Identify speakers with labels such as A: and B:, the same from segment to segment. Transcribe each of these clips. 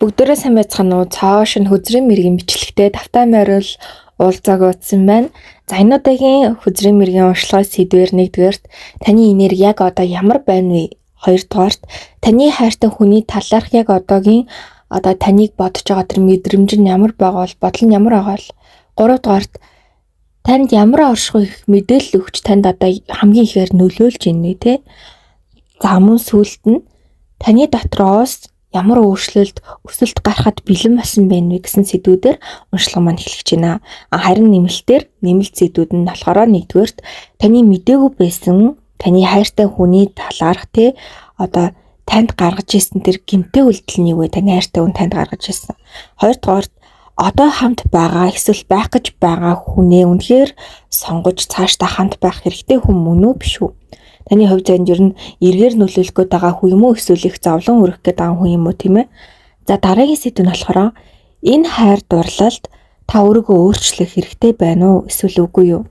A: Бүгдээрээ сайн байцгаана уу? Цааш нь хөзрийн мэргийн бичлэгтэй тавтай морил уулзааг утсан байна. За энэ удаагийн хөзрийн мэргийн уншлагын сэдвээр нэгдүгээрт таны энерги яг одоо ямар байна вэ? Хоёрдугаарт таны хайртай хүний талаарх яг одоогийн таныг бодож байгаа тэр мэдрэмж нь ямар байгаа бол бодол нь ямар байгаа бол гуравдугаарт танд ямар оршихуй их мэдээлэл өгч танд одоо хамгийн ихээр нөлөөлж байна вэ те? За мөн сүүлд нь таны дотроос ямар өөрчлөлт өсөлт гарахад бэлэн болсон байна вэ гэсэн сэдвүүдээр уншлага маань эхлэж байна. Харин нэмэлт сэдвүүд нь болохоор нэгдүгээрт таны мдээгүй байсан таны хайртай хүний талаарх танд гаргаж ирсэн тэр гэмтэй үйлдэл нь юу вэ? Таны хайртай хүн танд гаргаж ирсэн. Хоёрдугаарт одоо хамт байгаа эсвэл байх гэж байгаа хүнээ үнэхээр сонгож цаашдаа хамт байх хэрэгтэй хүн мөн үү биш үү? Таны хувьд занд ер нь эргээр нөлөөлөх гээд байгаа хүн юм уу эсвэл их зовлон өрөх гээд байгаа хүн юм уу тийм ээ? За дараагийн сэдв нь болохоор энэ хайр дурлалд та өөрийгөө өөрчлөх хэрэгтэй байна уу эсвэл үгүй юу?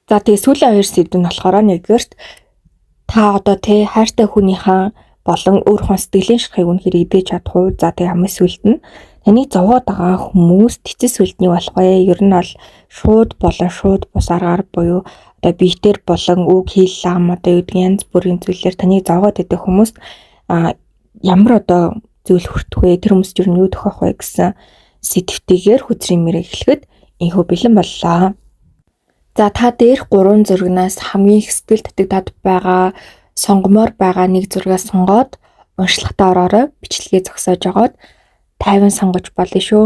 A: За тэгээ сүүлийн хоёр сэдв нь болохоор нэгдүгээрт та одоо хайртай хүнийхээ болон өөр хүн сэтгэлийн шархыг үнэхээр эдгэж чадах уу? За тэгээ хамгийн сүүлд нь таныг зовоод байгаа хүмүүст эцэс үлдний болох вэ? Ер нь бол шууд бус аргаар буюу биетэр болон үг хэл лам янз бүрийн зүйлээр таныг зовоод идэх хүмүүст ямар зүйл хүртэх вэ? Тэр хүмүүст ер нь юу тохиох вэ гэсэн сэдвтэйгээр хөзрийн мэрэг эхлэхэд инхүү бэлэн боллоо. За та дээрх 3 зурагнаас хамгийн их сэтгэл татагдаад байгаа сонгомоор байгаа нэг зургаа сонгоод уншлагатаа ороорой. Бичлэгээ зогсоож агаад 50 сонгож болно шүү.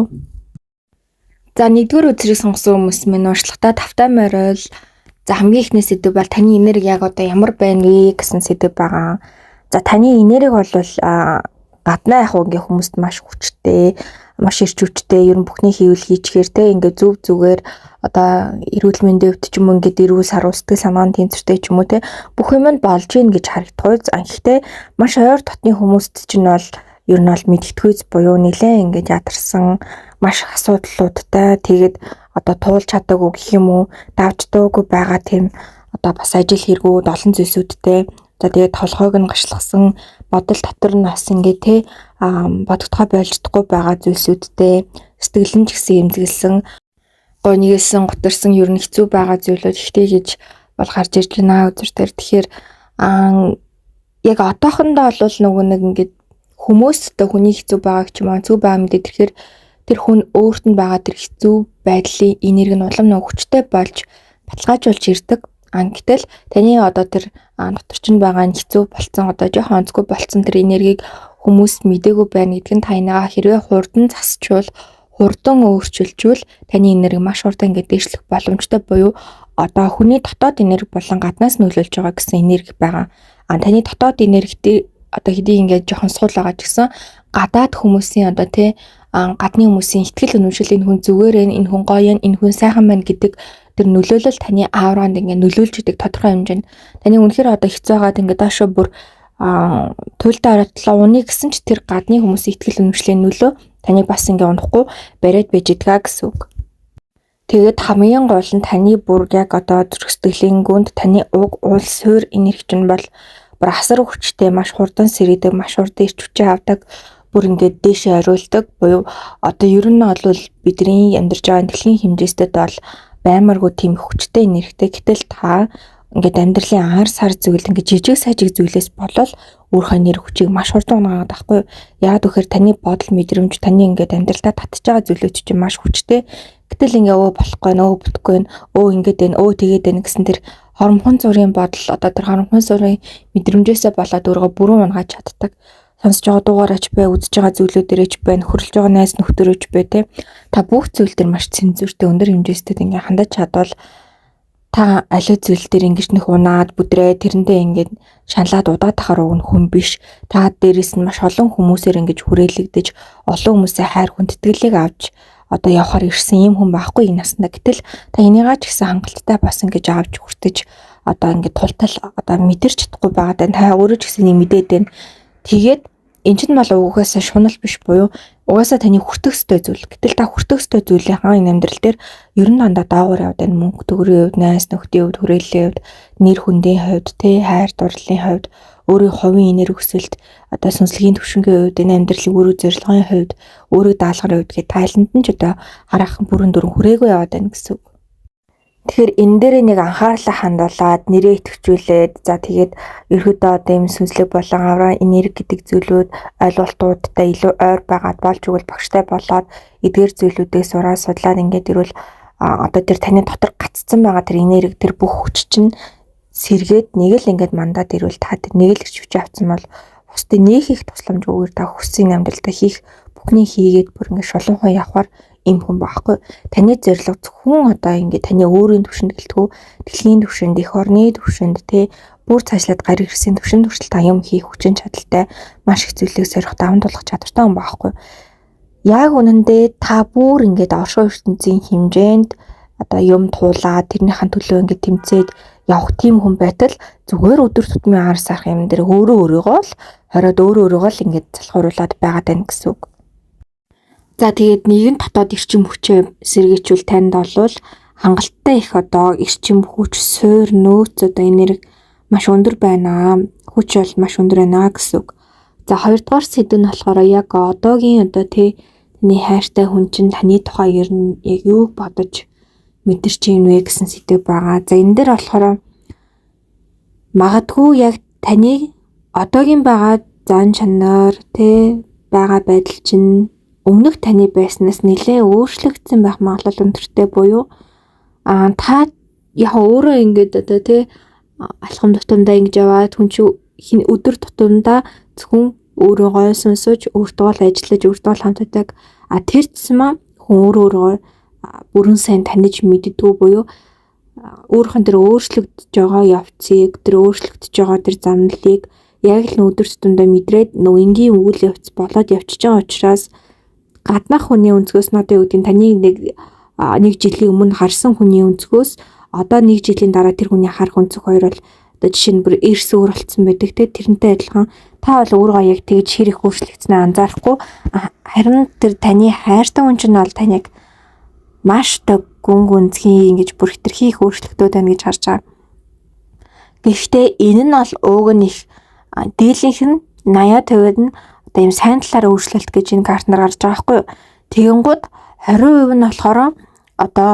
A: За нэгдүгээр үзрийг сонгосон хүмүүс минь уншлагатаа тавтай морил. За хамгийн ихний сэдв бол таны энерги яг одоо ямар байна вэ гэсэн сэдв байгаа. За таны энерги бол гаднаа яг ингээ хүмүүст маш хүчтэй, маш ирч хүчтэй, ер нь бүхний хийвэл хийчихээр ингээ зүв зүгээр эрүүл мэндийн өвд ч юм уу ингээд эрүүл саруу сэтгэл санааны тэнцвэртэй ч юм уу бүх юм нь болж гин гэж харагдах. Гэхдээ маш ойр дотны хүмүүст чинь бол ер нь бол мэдгэдэггүйц буюу нэлээ ингээд ядарсан маш асуудлуудтай тэгээд туулж чадаагүй гэх юм уу давж дуугүй байгаа тийм бас ажил хэрэгүүд олон зүйлсүүдтэй тэгээд толгойг нь гашлахсан бодол дотор нь бас ингээд бодогдохоо байлждахгүй байгаа зүйлсүүдтэй сэтгэл нь ч гэсэн эмзэглсэн гонёгсэн гутарсан ер нь хэцүү байгаа зүйлүүд ихтэй гэж бол гарч ирж байна үзэр дээр. Тэгэхээр яг одоохондоо бол нөгөө нэг ингээд хүмүүс хүний хэцүү байгааг ч юм уу зүг байгаа мэдээ тэгэхээр тэр хүн өөрт нь байгаа тэр хэцүү байдлын энерги нь улам нэг хүчтэй болж баталгаажуулж ирдэг. Гэтэл таны тэр дотор чинь байгаа нь хэцүү болцсон жоохон онцгүй болцсон тэр энергийг хүмүүс мдээгүй байна гэдг нь танаа хэрвээ хурдан өөрчилжүүл таны энерги маш хурдан ингээд дээшлэх боломжтой буюу хүний дотоод энерги болон гаднаас нөлөөлж байгаа гэсэн энерги байгаа. Таны дотоод энергид хэдий ингээд жоохон сул байгаа ч гэсэн гадаад хүмүүсийн гадны хүмүүсийн ихтгэл өнөмшил энэ хүн зүгээр энэ хүн гоё энэ хүн сайхан байна гэдэг тэр нөлөөлөл таны ауранд ингээд нөлөөлж идэг тодорхой хэмжээнд таны үнэхээр хэцүү байгаад ингээд доошо бүр туйлдаа оротлоо уны гэсэн ч тэр гадны хүмүүсийн ихтгэл өнөмшлийн нөлөө таны бас ингээд унахгүй бариад байж идэгаа гэсэн үг. Тэгээд хамгийн гол нь таны бүр яг зүрх сэтгэлийн гүнд таны уг уул суур энерги чинь бол бүр асар хүчтэй маш хурдан сэрийдэг маш хурдан ирч хүчээ авдаг бүр ингээд дээшээ ориулдаг буюу ер нь бол бидний амьдарч байгаа дэлхийн хэмжээстэд бол баймаргүй тийм хүчтэй энергитэй гэтэл та ингээд амьдралын ар сар зүйл ингээд жижиг сажиг зүйлээс болол өөрийнхөө нэр хүчийг маш хурдан унаагаад байхгүй. Яагаад гэхээр таны бодол мэдрэмж таны ингээд амьдралдаа татж байгаа зүйлүүд чинь маш хүчтэй. Гэтэл ингээ болохгүй нөө бүтэхгүй ингээд байна тэгээд байна гэсэн тэр хоромхон зургийн бодол тэр хоромхон зургийн мэдрэмжээсээ болоод өөрийгөө бүрэн унгааж чаддаг. Сонсож байгаа дугаараач бай, үзэж байгаа зүйлүүдэрэж бай, нөхөрлж байгаа найз нөхдөөрөж бай та бүх зүйл дээр маш цензуртэй өндөр хэмжээстэй ингээ хандаж чадвал та аливаа зүйл дээр ингэж нөх унаад бүдрээ тэрэндээ ингээд шаналаад удаад тахаар өгнө хүн биш. Та дээрээс нь маш олон хүмүүсээр ингэж хүрээлэгдэж олон хүмүүсийн хайр хүндэтгэлийг авч явахаар ирсэн юм хүн байхгүй энэ наснда. Гэтэл та энийгаа ч гэсэн хангалттай бас ингэж авч хүртэж ингээд тултал мэдэрч чадахгүй байгаа тань та өөрөө ч гэсэн мэдээд байна. Тэгээд эн чинь бол угаасаа шунал биш буюу угаасаа таны хүртэх ёстой зүйл. Гэтэл та хүртэх ёстой зүйлээ энэ амьдрал дээр ер нь дандаа доогуур яваад байна. Мөнгө төгрөгийн хувьд, найз нөхдийн хувьд, хүрээллийн хувьд, нэр хүндийн хувьд, хайр дурлалын хувьд өөрийн хувийн энерги өсөлт одоо сүнслэгийн төвшингийн хувьд энэ амьдралын үр зорилгын хувьд өөрийг даалгахын хувьд гээд тайланд нь ч одоо хараахан бүрэн дүрэн хүрээгүй яваад байна гэсэн үг. Тэгэхээр энэ дээр нэг анхаарлаа хандуулад нэрээ идэвхжүүлээд за тэгээд ерөөдөө одоо юм сүнслэг болон аврал энерги гэдэг зүйлүүд ойлголтуудтай илүү ойр байгаад болж өгвөл багштай болоод эдгээр зүйлүүдээ сураад судлаад ингээд ирвэл одоо тэр таны дотор гаццсан байгаа тэр энерги тэр бүх хүч чинь сэргээд нэг л ингээд мандаад ирвэл та тэр нэг л хүч авсан бол бусдын нэг их тусламжгүйгээр та хүссэн амьдралдаа хийх бүхний хийгээд бүр ингээд шулуунхан явахаар им хүн байхгүй. Таны зорилго зөвхөн одоо ингээд таны өөрийн төвшөнд гэлтгүү дэлхийн төвшөнд, эх орны төвшөнд тэ бүр цаашлаад гар ирсэн төвшөнд хүртэл та юм хийх хүчин чадалтай маш их зүйлийг сорих даван тулах чадвартай хүн байхгүй. Яг үнэндээ та бүр ингээд оршин ертөнцийн хэмжээнд одоо юм туулаад тэрнийхэн төлөө ингээд тэмцээд явах тийм хүн байтал зүгээр өдөр тутмын ар сарах юм дээр өөрийгөө л хориод өөрийгөө л ингээд залхууруулад байгаад байна гэсэн үг. За тэгээд нэгэн дотоод эрчим хүчээ сэргээчүүл танд олвол хангалттай их одоо эрчим хүч, суур, нөөц одоо энерги маш өндөр байна. Хүч бол маш өндөр байна гэсэн үг. За хоёрдугаар сэдв нь болохоор яг одоогийн одоо таны хайртай хүн чинь таны тухай ер нь яг юу бодож мэдэрч юм вэ гэсэн сэдв байгаа. За энэ дээр болохоор магадгүй яг таны одоогийн байгаа зан чанар байгаа байдал чинь өмнөх таны байснаас нэлээд өөрчлөгдсөн байх магадлал өндөртэй буюу та яг өөрөө ингээд одоо алхам тутамдаа ингэж яваад хүн чинь өдөр тутамдаа зөвхөн өөрийгөө сонсож, өөртөө л ажиллаж, өөртөө л хамтдаг тэр тусмаа хүн өөрөө бүрэн сайн таних мэддэггүй буюу өөрхөн тэр өөрчлөгдөж байгаа явцыг, тэр өөрчлөгдөж байгаа тэр замналыг яг л өдөр тутамдаа мэдрээд энгийн үйл явц болоод явчихж байгаа учраас гаднах хүний өнцгөөс нь одоо юу гэдэг таны нэг жилийн өмнө харсан хүний өнцгөөс одоо нэг жилийн дараа тэр хүний харах өнцөг хоёр бол одоо жишээ нь бүр эрс өөр болцсон байдаг тэрнтэй адилхан та бол өөрөө яг тэгж хэрэг өөрчлөгдсөнээ анзаарахгүй харин тэр таны хайртай хүн чинь бол таныг маш одоо гүн гүнзгий ингэж бүр хитрхи их өөрчлөгдөд байна гэж харж байгаа. Гэхдээ энэ нь бол ууг нь их дийлэнх нь 80-50-д нь одоо юм сайн талаараа өөрчлөлт гэж энэ картнаар гарч байгаа байхгүй юу. Тэгэнгүүт 20% нь болохоор одоо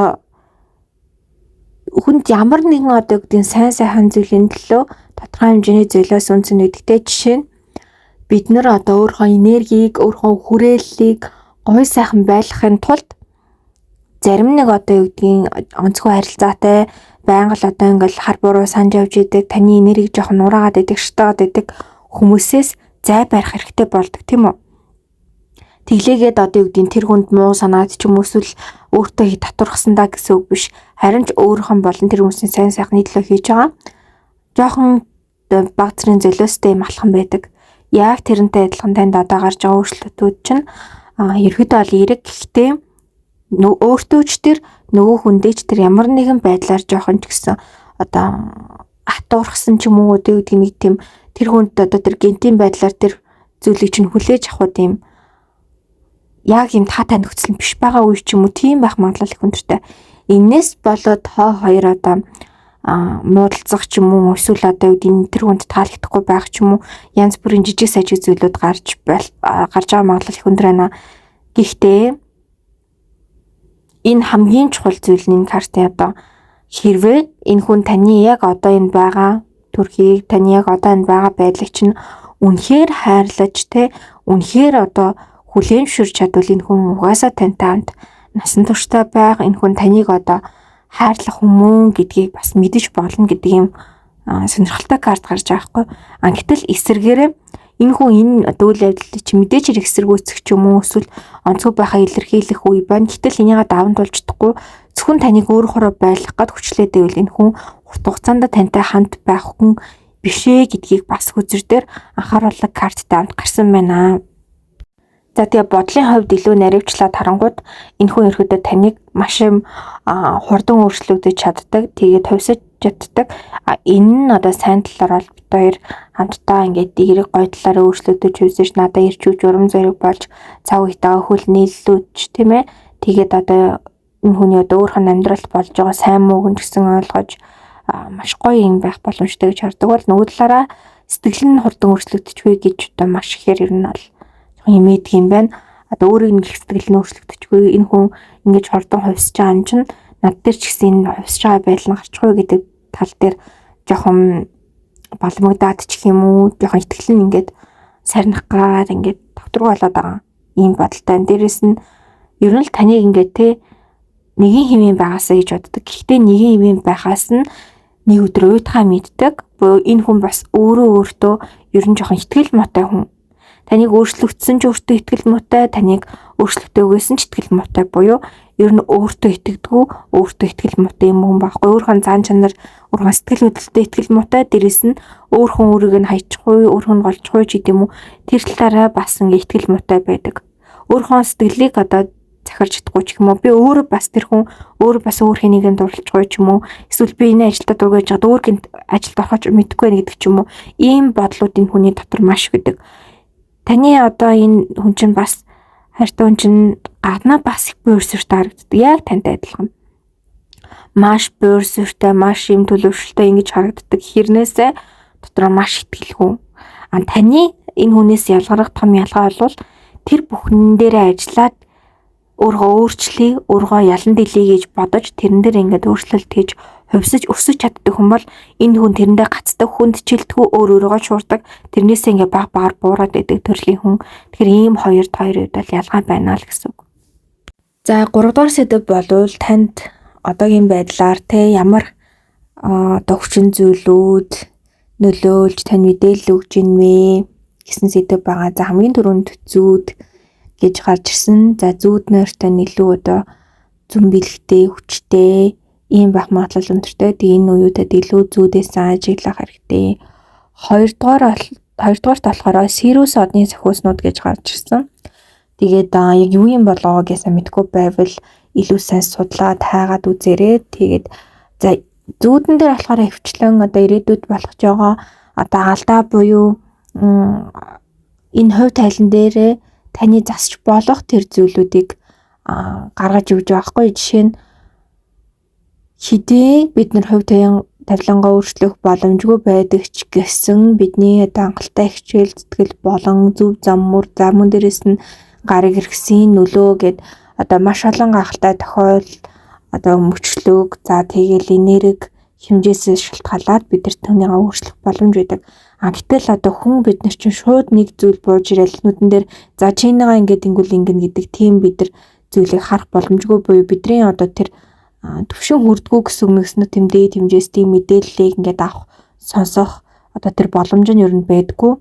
A: хүнд ямар нэгэн одоо гэдэг сайн сайхан зүйлийн төлөө тодорхой хэмжээний зөөлөөс үнсэн нэгдэгтэй жишээ нь бид нар одоо өөрийнхөө энергийг, өөрийнхөө хүрээллийг гоё сайхан байлгахын тулд зарим нэг одоо юу гэдгийг онцгой харилцаатай байнга л одоо ингээл хар буруу санаж явж идэг таны энерги жоохон нураагаад идэг, шатаагаад идэг хүмүүсээс зай барих хэрэгтэй болдог тийм үү. Тэглээгээд одоо юу гэдгийг тэр хүнд муу санаад ч юм уу эсвэл өөртөө татвархсандаа гэсэн үг биш. Харин ч өөрийнх нь болон тэр хүмүүсийн сайн сайхны төлөө хийж байгаа. Жохон баг зэрийн золиостой юм алхам байдаг. Яг тэрнтэй адилхан танд одоо гарч байгаа өөрчлөлтүүд чинь ерөөдөө бол эрэг гэхдээ өөртөө ч тэр нөгөө хүндээ ч тэр ямар нэгэн байдлаар жоохон ч гэсэн одоо хатуурхсан ч юм уу одоо юу гэдгийг нэг тийм тэр хүнд одоо тэр гентийн байдлаар тэр зүйлийг чинь хүлээж авах юм яг юм та тань нөхцөл биш байгаа үе ч юм уу тийм байх магадлал их өндөртэй. Иннээс болоод хоёр одоо муудалцах ч юм уу эсвэл одоо энэ тэр хүнд таалагдахгүй байх ч юм уу янз бүрийн жижиг сажиг зүйлүүд гарч байгаа магадлал их өндөр байна. Гэхдээ энэ хамгийн чухал зүйл нь карта одоо хэрвээ энэ хүн таны яг одоо энэ байгаа төрхийг таны яг одоо энэ байгаа байдлыг чинь үнэхээр хайрлаж үнэхээр одоо хүлээн зөвшөөрч чадвал энэ хүн угаасаа тантай хамт насан туршдаа байх энэ хүн таныг одоо хайрлах хүмүүн гэдгийг бас мэдэж болно гэдэг юм сонирхолтой карт гарч байгаа хгүй. Гэтэл эсэргээрээ энэ хүн энэ үйл явдлыг чи мэдээж хэрэг эсэргүүцэх ч юм уу эсвэл онцгой байхаа илэрхийлэх үе байна. Гэтэл энийгээ даван туулж чадахгүй зөвхөн таныг өөрөөрөө байлгах гээд хүчлээд байвал энэ хүн урт хугацаанд тантай хамт байх хүн бишээ гэдгийг бас хүзэр дээр анхааруулах карттай хамт гарсан байна. За тэгээ бодлын хувьд илүү наривчлаад харангууд энэ хүн ерөөдөө таныг маш хурдан өөрчлөгдөж чаддаг. Тэгээд хувьсаж чаддаг. Энэ нь одоо сайн талаар бол бид хоёр хамтдаа ингээд дээрэг гоё талаараа өөрчлөгдөж хувьсаж надад ирчүүж урам зориг болж цаг үетэйгээ хөл нийлүүлж тийм ээ. Тэгээд одоо энэ хүний одоо өөрийнх нь амьдралд болж байгаа сайн мууг нь гэсэн ойлгож маш гоё юм байх боломжтой гэж хардаг бол нөгөө талаараа сэтгэл нь хурдан өөрчлөгдөж вэ гэж одоо маш ихээр ер нь бол хэмээдэг юм байна. Одоо өөрийн нэг сэтгэл нь өөрчлөгдөж вэ, энэ хүн ингэж хурдан хувьсж байгаа юм чинь над дээр ч гэсэн энэ хувьсж байгаа байдал нь гарчихгүй гэдэг тал дээр жоохон балмагдаад ч юм уу, жоохон итгэл нь ингээд сарних гад ингээд тогтворгүй болоод байгаа ийм бодолтой. Дээрээс нь ер нь л таныг ингээд те нэгэн хэмээн байгаасаа гэж боддог. Гэхдээ нэгэн хэмээн байхаас нь нэг өдөр уйтгаа мэддэг. Буюу энэ хүн бас өөртөө ер нь жоохон итгэл муутай хүн. Таныг өөрчлөгдсөн ч өөртөө итгэл муутай, таныг өөрчлөгдөөгөөсөн ч итгэл муутай, буюу ер нь өөртөө итгэдэггүй, өөртөө итгэл муутай юм хүн байхгүй. Өөрхөн зан чанар, өөрхөн сэтгэл хөдлөлтөд итгэл муутай, дээрэс нь өөрхөн өөрийг нь хайчихгүй, өөрхөн нь голжгүй ч гэдэм үү. Тэр талаараа бас ингээ итгэл муутай байдаг. Өөрхөн сэтгэлийг одоо захирч чадахгүй ч юм уу. Би өөрөө бас тэр хүн өөрөө бас өөр хэнийг нь дурлахгүй ч юм уу. Эсвэл би энэ ажилдаа дургаж чад өөргөнд ажилд орохч мэдэхгүй байх гэдэг ч юм уу. Ийм бодлууд энэ хүний дотор маш гэдэг. Таны одоо энэ хүн чинь бас хайртай хүн чинь гаднаа бас их буурсвэртэй харагддаг. Яг тантай адилхан. Маш буурсвэртэй, маш юм төлөвшөлтэй ингэж харагддаг. Хэрнээсээ дотор маш итгэлгүй. Таны энэ хүнээс ялгарах том ялгаа бол тэр бүхэн дээрээ ажиллаад өөргөө өөрчлөе, өөргөө ялан дэлий гэж бодож тэрэн дээр ингээд өөрчлөлт хийж хувьсаж өсөж чаддаг хүн бол энэ хүн тэрэндээ гацдаг, хүндчилдэггүй, өөрөөгөө шуурдаг, тэрнээсээ ингээд баг багаар буураад идэг төрлийн хүн. Тэгэхээр ийм хоёрын үед бол ялгаа байна л гэсэн үг. За 3 дугаар сэдэв болвол танд одоогийн байдлаар те ямар одоо хүчин зүйлүүд нөлөөлж тань мэдээлэл өгч ийн вэ гэсэн сэдэв байгаа. За хамгийн түрүүнд зүүд гэж гарч ирсэн. За зүүднээр тань илүү одоо зүн бэлгтэй, хүчтэй ийм байх магадлал өндөртэй. Тэгээ энэ үеүүдэд илүү зүүдээс ажиглах хэрэгтэй. Хоёрдугаарт болохоор Сириус одны зохиуснууд гэж гарч ирсэн. Тэгээд яг юу юм болоо гэсэн мэдгүй байвал илүү сайн судлаад хайгаад үзээрэй. Тэгээд за зүүдэн дээр болохоор хвчлэн одоо ирээдүйд болох жоо одоо алдаа буюу энэ хувь тайлан дээрээ таны засч болох тэр зүйлүүдийг гаргаж өгч байгаа хгүй. Жишээ нь хэдий бид нар хувь тавилангаа өөрчлөх боломжгүй байдаг ч гэсэн бидний хангалттай хичээл зүтгэл болон зөв зам мөн дээрээс нь гариг хэрэгсийн нөлөө гэд одоо маш олон гахалтай тохиол одоо мөчлөг за тэгэл энерги хэмжээсээ шалтгаалаад бид нар түүнийг өөрчлөх боломж байдаг. Гэтэл одоо хүн бид нар чинь шууд нэг зүйл бууж ирэл нүдэн дээр за чинийгаа ингээд ингэн гэдэг тийм бид нар зүйлийг харах боломжгүй буюу бидний одоо тэр төвшин хүрдгүү гэсэн үгнээс нь тэмдээ хэмжээс тийм мэдээллийг ингээд авах сонсох одоо тэр боломж нь ер нь байдгүй.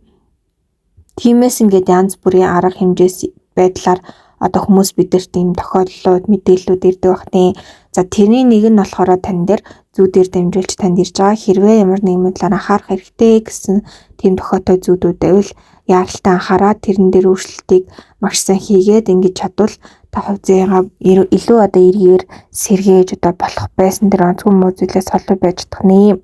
A: Тиймээс ингээд янз бүрийн арга хэмжээс байдлаар одоо хүмүүс бидэрт ийм тохиолдлууд мэдээллүүд ирдэг багтیں۔ За тэрний нэг нь болохоор тань дээр зүүдээр дамжуулж танд ирж байгаа хэрвээ ямар нэгэн талаар анхаарах хэрэгтэй гэсэн тийм тохиолдол зүүдүүд байвал яаралтай анхаараад тэрэн дээр өөрчлөлтийг маш сайн хийгээд ингэж чадвал та хувьцаагаа илүү одоо эргээр сэргээж одоо болох байсан тэр онцгой муу зүйлээс холбоо байж чадах нэ.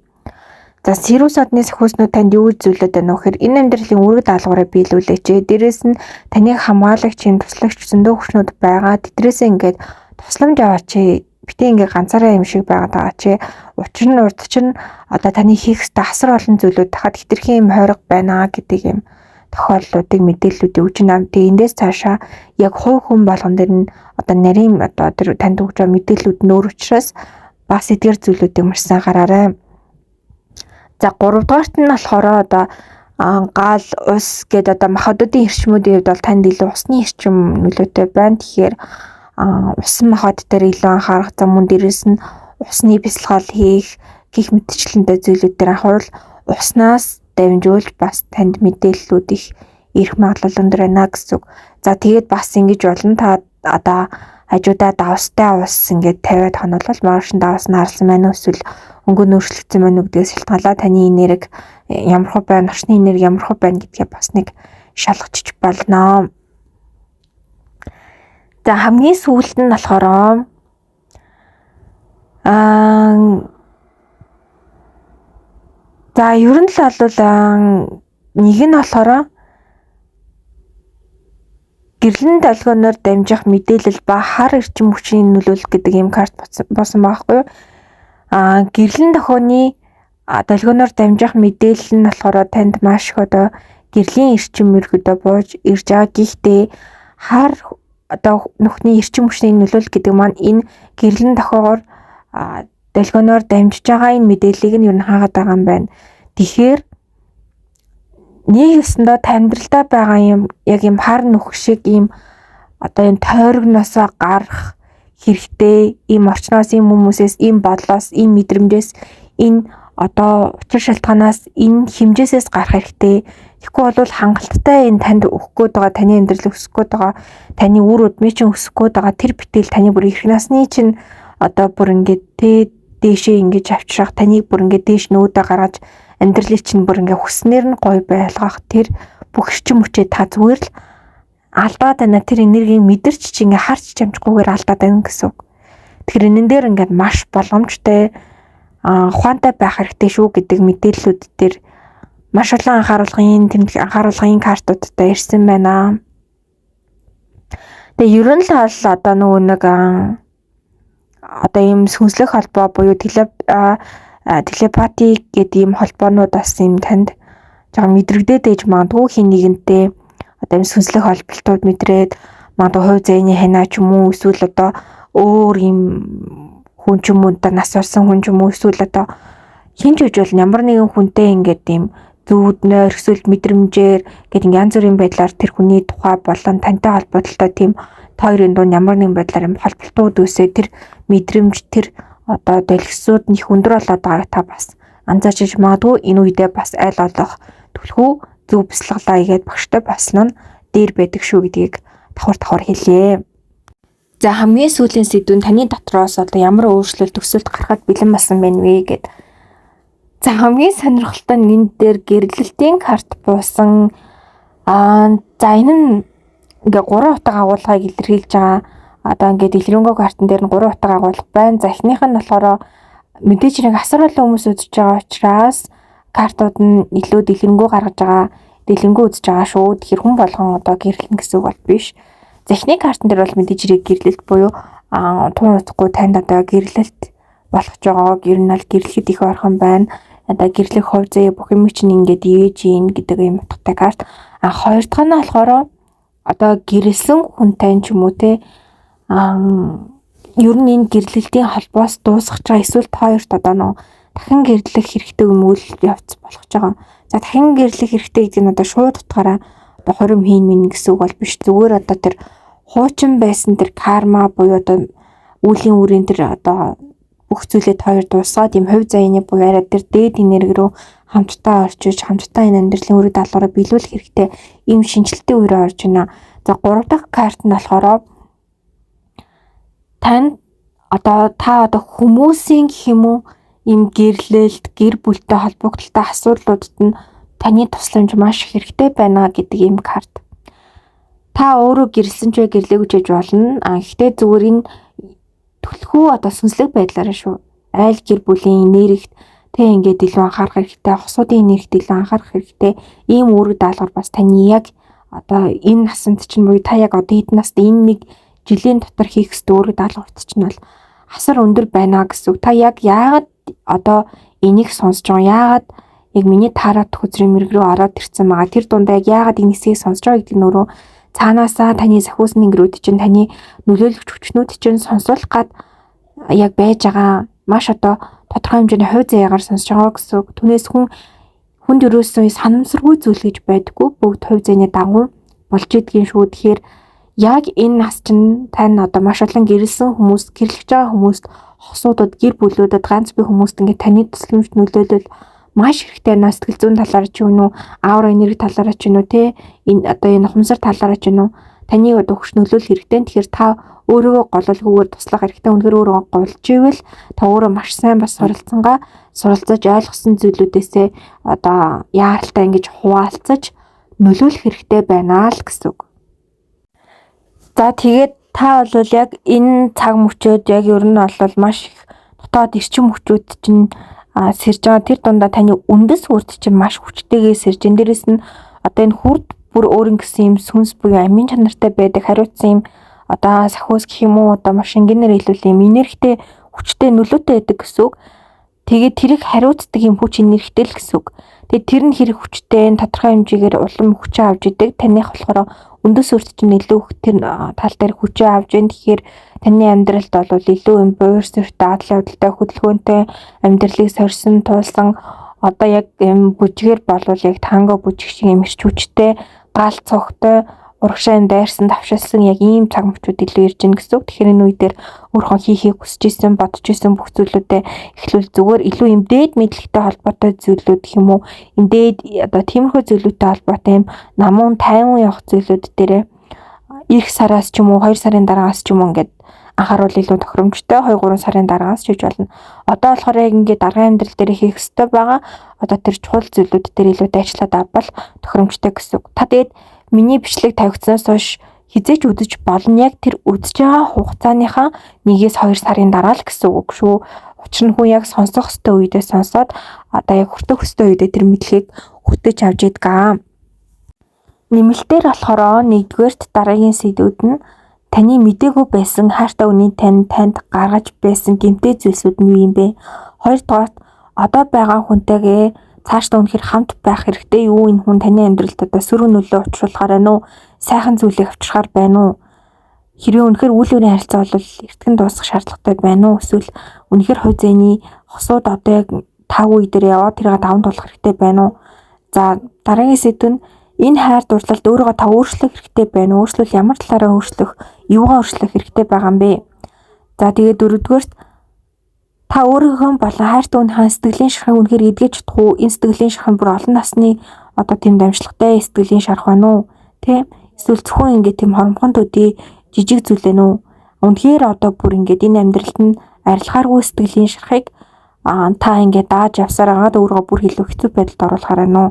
A: За Сириус одны зохиуснууд танд юу зүйлээд байна вэ гэхээр энэ амьдралын үүрэг даалгавраа биелүүлээч. Дээрээс нь таныг хамгаалагч, туслагч зөндөө хүчнүүд байгаа. Тэдрээсээ ингээд тусламж аваач. Битээ ингээд ганцаараа юм шиг байгаад байгаа чи. Учир нь урд чинь одоо таны хийх асар олон зүйлүүд тахад хитрхийн юм хойрог байна гэдэг юм тохиолдлуудыг мэдээллүүдийг өгч байна. Тэгээ эндээс цаашаа яг хувь хүн болгон дээр нь одоо нарийн одоо тэр танд өгч байгаа мэдээллүүд нөр учраас бас эдгээр зүйлүүдийг маш сайн гараарай. За 3 дугаарт нь болохоор одоо гал ус гэдэг одоо махбодын эрчмүүдийн хувьд бол танд илүү усны эрчим нөлөөтэй байна. Тэгэхээр усан махбод дээр илүү анхаарах зам мөн дээрээс нь усны бясалгал хийх гих мэтчлэнтэй зүйлүүд дээр анхаарал уснаас дамжуулж бас танд мэдээллүүд их ирэх магадлал өндөр байна гэсэн үг. За тэгээд бас ингэж болно та одоо хажуудаа давстай ус ингээд тавиад хонолол маршин давс наарлсан байна уу эсвэл өнгө нөөцлөгдсөн байна уу гэдгээс шалтгаалаад таны энерги ямар хөө байна, орчны энерги ямар хөө байна гэдгээ бас нэг шалгачиж болно. За хамгийн сүүлд нь болохоор за ер нь л бол нэг нь болохоор гэрлэн долгионоор дамжих мэдээлэл ба хар эрчим хүчний нөлөөлөл гэдэг ийм карт буусан байхгүй юу? Гэрлэн дохионы долгионоор дамжих мэдээлэл нь болохоор танд маш их одоо гэрлийн эрчим мөргөдөө бууж ирж байгаа. Гэхдээ хар одоо нүхний эрчим хүчний нөлөөлөл гэдэг маань энэ гэрлэн дохоогоор долгионоор дамжиж байгаа энэ мэдээллийг нь юу н хаагаад байгаа юм байна. Тэгэхээр нэг ёсондоо амьдралдаа байгаа юм яг юм хар нүх шиг юм одоо энэ тойрогноосоо гарах хэрэгтэй. Ийм орчноос, ийм хүмүүсээс, ийм бодлоос, ийм мэдрэмжээс, энэ одоо учир шалтгаанаас, энэ хэмжээсээс гарах хэрэгтэй. Тэгэхгүй бол хангалттай энэ танд өгөх гээд байгаа, таны амьдрал өсөх гээд байгаа, таны үр өдмий чинь өсөх гээд байгаа тэр битэл таны бүр их насны чинь одоо бүр ингээд дээшээ ингэж авчрах, таныг бүр ингээд дээш нүүдэ гаргаж амьдралыг чинь бүр ингээд хүснээр нь гоё байлгах тэр бүх эрчим хүчээ та зүгээр л алдаад байна. Тэр энергийг мэдэрч чи ингээд харч чамчгүйгээр алдаад байна гэсэн үг. Тэгэхээр энэ дээр ингээд маш боломжтой ухаантай байх хэрэгтэй шүү гэдэг мэдээллүүд дээр маш олон анхааруулгын картуудтай ирсэн байна. Тэгээ ерөн л одоо нөгөө нэг одоо ийм сүнслэг холбоо буюу телепати гэдэг ийм холбоонууд бас ийм танд жоо мэдрэгдээд ээж магадгүй хин нэгэнтэй одоо ийм сүнслэг холболтууд мэдрээд магадгүй хувь зээний ханаа ч юм уу эсвэл одоо өөр ийм хүн ч юм уу нас орсон хүн ч юм уу эсвэл одоо хин ч үж бол ямар нэгэн хүнтэй ингээд ийм зүуднээр эсвэл мэдрэмжээр гэдэг янз бүрийн байдлаар тэр хүний тухай болон тантай холбоотой тийм хоёрын дунд ямар нэгэн байдлаар юм холболтууд үсээ тэр мэдрэмж тэр одоо дэлгэсүүд нь их өндөр болоод байгааг та бас анзаарч магадгүй энэ үедээ бас айл олох түлхүү зөв бяцлаглаа игээд багштай болсон нь дээр байдаг шүү гэдгийг давхар хэлье. За хамгийн сүүлийн сэдвүүн таны дотроос одоо ямар өөрчлөлт төсөлт гарахад бэлэн болсон байна вэ гэд. За хамгийн сонирхолтой нь энэ дээр гэрлэлтийн карт буусан. За энэ нь ингээ 3 утга агуулгыг илэрхийлж байгаа. Одоо ингээ дэлгэрэнгүй картн дээр нь 3 утга агуулга байна. За эхнийх нь болохоор мэдээж нэг асар олон хүмүүс үзэж байгаа учраас картууд нь илүү дэлгэрэнгүй гаргаж байгаа. Дэлгэрэнгүй үзэж байгаа шүү. Тэгэхээр хүн болгон одоо гэрлэн гэсэн үг бол биш. За эхний картн дээр бол мэдээж гэрлэлт буюу туун утгагүй танд одоо гэрлэлт болгож байгаа. Гэр нь бол гэрлэхэд их орхон байна. Одоо гэрлэх хувь заяа бүх юм чинь ингээд ивэж ийн гэдэг юм утгатай карт. Хоёр дахь нь болохоор одоо гэрэлсэн хүнтэй ч юм уу те ер нь энэ гэрлэлтийн холбоос дуусгах байгаа эсвэл та хоёрт одоо нөө дахин гэрлэх хэрэгтэй юм үйл явц болгож байгаа. За дахин гэрлэх хэрэгтэй гэдэг нь одоо шууд утгаараа одоо хорим хийн мэн гэсэн үг бол биш. Зүгээр одоо тэр хуучин байсан тэр карма буюу одоо үеийн үрийн тэр одоо бүх зүйлээ хоёр дуусгаад юм хувь заяаны буюу арай тэр дээд энерги рүү хамтдаа орчиж хамтдаа энэ амьдралын үр даалгавраа биелүүлэх хэрэгтэй ийм шинжилтийн үеэр орж байна. За 3 дахь карт нь болохоор танд одоо та одоо хүмүүсийн гэх юм уу ийм гэрлэлт гэр бүлтэй холбогдлолтой асуудлуудад нь таны тусламж маш их хэрэгтэй байна гэдэг ийм карт. Та өөрөө гэрэлсэн ч гэрлээгүй ч гэж болно. Гэхдээ зүгээр энэ түлхүү одоо сүнслэг байдлаараа шүү. Айл гэр бүлийн энергит тэг ингээд илүү анхаарах хэрэгтэй. Хосуудын энергит илүү анхаарах хэрэгтэй. Ийм үүрэг даалгавар бас таны яг одоо энэ насанд чинь буюу та яг одоо хэдэн настай энэ нэг жилийн дотор хийх ёстой үүрэг даалгаварт чинь бол асар өндөр байна гэсэн үг. Та яг яагаад одоо энийг сонсож байгаа? Яагаад яг миний таарат хүзрийн мэрэг рүү ороод ирсэн байгаа? Тэр дундаа яг яагаад энэ хэсгийг сонсож байгаа гэдэг нь өөрөө цаанаасаа таны сахиус нэнгэрүүд чинь таны нөлөөлөгч хүчнүүд чинь сонсуулах гад яг байж байгаа маш одоо тодорхой хэмжээний хувь заяагаар сонсож байгаа гэсэн үг. Түүнээс хүнд өрөөсөн санамсаргүй зүйл гэж байдаггүй. Бүгд хувь заяаны дагуу болж идэгэн шүү. Тэгэхээр яг энэ нас чинь тань одоо маш олон гэрэлсэн хүмүүс, гэрлэж байгаа хүмүүст, хосуудад, гэр бүлүүдэд ганц бий хүмүүст ингээд таны тусламж нөлөөлөл маш хэрэгтэй байна. Сэтгэл зүйн талаараа ч юм уу, аура энерги талаараа ч юм уу те энэ одоо энэ ухамсар талаараа ч юм уу таны одоо хүч нөлөөлөх хэрэгтэй. Тэгэхээр та өөрийгөө гололгүйгээр туслах хэрэгтэй. Үнэхээр өөрийгөө голж ивэл та өөрөө маш сайн бас суралцаж ойлгосон зүйлүүдээсээ одоо яаралтай ингэж хуваалцаж нөлөөлөх хэрэгтэй байна л гэсэн үг. За тэгээд та бол яг энэ цаг мөчөөд яг ер нь бол маш их дотоод эрчим хүчүүд чинь сэрж байгаа. Тэр дундаа таны үндэс үрд чинь маш хүчтэйгээ сэрж. Энэ дээрээс нь одоо энэ хүрд бүр өөрийн гэсэн юм сүнс буюу амин чанартай байдаг хариуцсан юм одоо сахиус гэх юм уу одоо маш ингээнээр хэлүүл юм энергитэй хүчтэй нөлөөтэй байдаг гэсэн үг. Тэгээд тэрийг хариуцдаг юм хүч энергитэй л гэсэн үг. Тэгээд тэр нь хэрэг хүчтэй тодорхой хэмжээгээр улам хүчээ авч идэг. Таних болохоор өндөс өрт чинь илүү тэр тал дээр хүчээ авч ийн. Тэгэхээр таны амьдралд бол илүү юм буур сүртэй адлын хөдөлтэй хөдөлгөөнтэй амьдралыг сорьсон туулсан одоо яг юм бүжгээр болвол яг танго бүжиг шиг юм ирч хүчтэй гал цогтой урагшаан дайрсан давшилсан яг ийм цаг мөчүүд илүү ирж гин гэсэн үг. Тэгэхээр энэ үе дээр өөрхөн хийхийг хүсэж исэн, бодож исэн бүх зүйлүүдээ эхлүүл зүгээр илүү юм дээд мэдлэгтэй холбоотой зүйлүүд гэх юм уу? Юм дээд одоо тиймэрхүү зүйлүүдтэй холбоотой юм намуун тайван явах зүйлүүд дээрээ эх сараас ч юм уу 2 сарын дараагаас ч юм уу ингээд анхааруул илүү тохиромжтой 2-3 сарын дараагаас ч гэж болно. Одоо болохоор яг ингээд дараагийн амьдрал дээр хийх ёстой байгаа. Одоо тэр чухал зүйлүүд дээр илүү дайчлаад авбал тохиромжтой гэсэн үг. Та тэгээд миний бичлэг тавигдсанаас хойш хизээч үдэж болно. Яг тэр үдэж байгаа хугацааныхаа 1-2 сарын дараа л гэсэн үг шүү. Учир нь хүн яг сонсох ёстой үедээ сонсоод одоо яг хүртэх ёстой үедээ тэр мэдлэгийг хүртэж авч идэгаа. Нэмэлтээр болохоор 1-р дараагийн сэдвүүд нь таны мдээгүй байсан хайртай хүний танд гаргаж байсан гэмтэй зүйлсүүд нь юу юм бэ? 2-р одоо байгаа хүнтэйгээ цаашдаа үнэхээр хамт байх хэрэгтэй юу? Энэ хүн таны амьдралд одоо сөрөг нөлөө учруулахаар байна уу? Сайхан зүйлийг авчрахаар байна уу? Хэрвээ үнэхээр үйл бүрийн харилцаа бол эртхэн дуусгах шаардлагатай байна уу? Эсвэл үнэхээр хувь зээний хосууд одоо яг тав үе дээр яваад тэрийг даван туулах хэрэгтэй байна уу? За дараагийн сэдв нь энэ хайр дурлалд өөрийгөө та өөрчлөх хэрэгтэй байна уу? Өөрчлөл ямар талаараа өөрчлөх, юугаа өөрчлөх хэрэгтэй байгаа юм бэ? За тэгээд 4-р та өөрийнхөө болон хайртай хүнийхээ сэтгэлийн шархыг үнэхээр эдгэж чадах уу? Энэ сэтгэлийн шарх бүр олон насны одоо тийм дамжлагтай сэтгэлийн шарх байна уу? Тэ? Эсвэл зөвхөн ингээд тийм хоромхон төдий жижиг зүйл ээ нүү? Үнэхээр одоо бүр ингээд энэ амьдралд нь арилгааргүй сэтгэлийн шархыг та ингээд дааж явсаар агаад өөрийгөө бүр илүү хэцүү байдалд оруулахаар байна уу?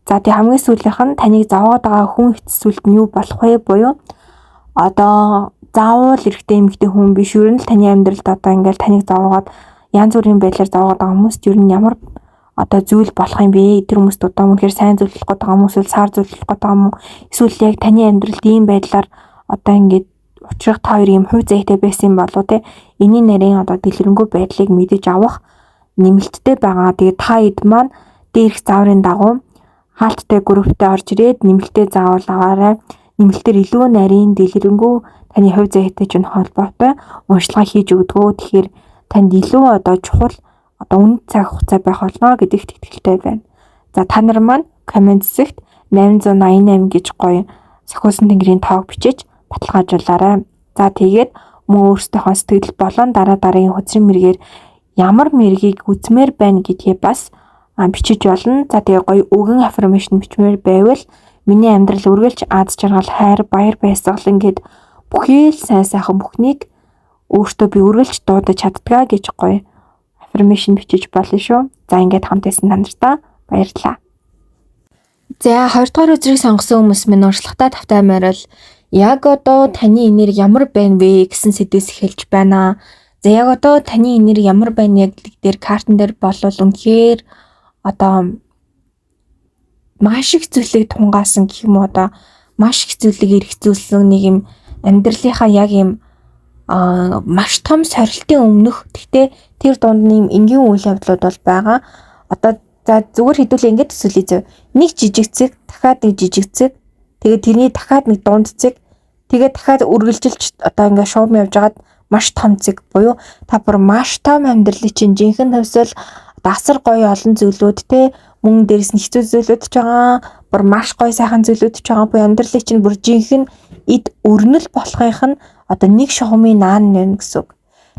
A: За тий хамгийн сүүлийнх нь таныг заваад байгаа хүн хэцүүлд нь юу болох вэ буюу одоо заавал эрэгтэй эмэгтэй хүн биш юу л таны амьдралд одоо ингээл таныг заваагаад янз бүрийн байдлаар заваагаад байгаа хүмүүст юу нь ямар одоо зүйл болох юм бэ? Тэр хүмүүст одоо үнэхээр сайн зүйл болох гэдэг юм уу? Эсвэл сар зүйл болох гэдэг юм уу? Эсвэл яг таны амьдралд ийм байдлаар одоо ингээд учрах та хоёр юм хувь заяатай байсан юм болоо те. Энийн нарийн одоо дэлгэрэнгүй байдлыг мэдэж авах нэмэлттэй байгаа. Тэгээд та хэд маань дээрх зааврын дагуу хаалттай групптэй орж ирээд нэмэлтээ заавал аваарай. Нэмэлтээр илүү нарийн дэлгэрэнгүй таны хувь заяатай ч холбоотой уншлага хийж өгдөгөө. Тэгэхээр танд илүү одоо чухал одоо үнэт цаг хугацаа байх болно гэдэгт итгэлтэй байна. За та нар маань комент хэсэгт 888 гэж гоё сахиусан тэнгэрийн тоог бичиж баталгаажуулаарай. За тэгээд мөн өөрсдийнхөө сэтгэл болон дараагийн хөзрийн мэргээр ямар мэргийг үзмээр байна гэдгээ бас бичиж болно. За тэгээ гоё өгөн аффирмашн бичмээр байвал миний амьдрал үргэлж аз жаргал, хайр, баяр баясгалан гэд бүхий л сайн сайхан бүхнийг өөртөө би үргэлж дуудаж чаддгаа гэж гоё аффирмашн бичиж болно шүү. За ингээд хамт байсан та нартай баярлалаа. За 2 дугаар үзрийг сонгосон хүмүүс минь урьдчилантай тавтай морил яг одоо таны энерги ямар байна вэ гэсэн сэдвээс эхэлж байна. За яг одоо таны энерги ямар байна яг дээр картан дээр болвол үнэхээр одоо маш их зүйлийг тунгаасан гэх юм уу одоо маш их зүйлийг эргэцүүлсэн нэг юм амьдралынхаа яг юм маш том сорилтын өмнөх гэхдээ тэр дунд нэм энгийн үйл явдлууд бол байгаа. Одоо за зүгээр хэдүүлээ ингэж төсөөлье зөв. Нэг жижиг цэг, дахиад нэг жижиг цэг, тэгээд тэрний дахиад нэг дунд цэг, тэгээд дахиад үргэлжилж одоо ингэ шуум явж байгаад маш том цэг буюу та бүр маш том амьдралын чинь жинхэнэ хувьсэл асар гоё олон зүйлүүд те мөн дээрс нь хэцүү зүйлүүд ч байгаа, бүр маш гоё сайхан зүйлүүд ч байгаа буюу амьдралын чинь бүр жинхэнэ эд өрнөл болохынх нь одоо нэг шугамын наан нэ гэсэн үг.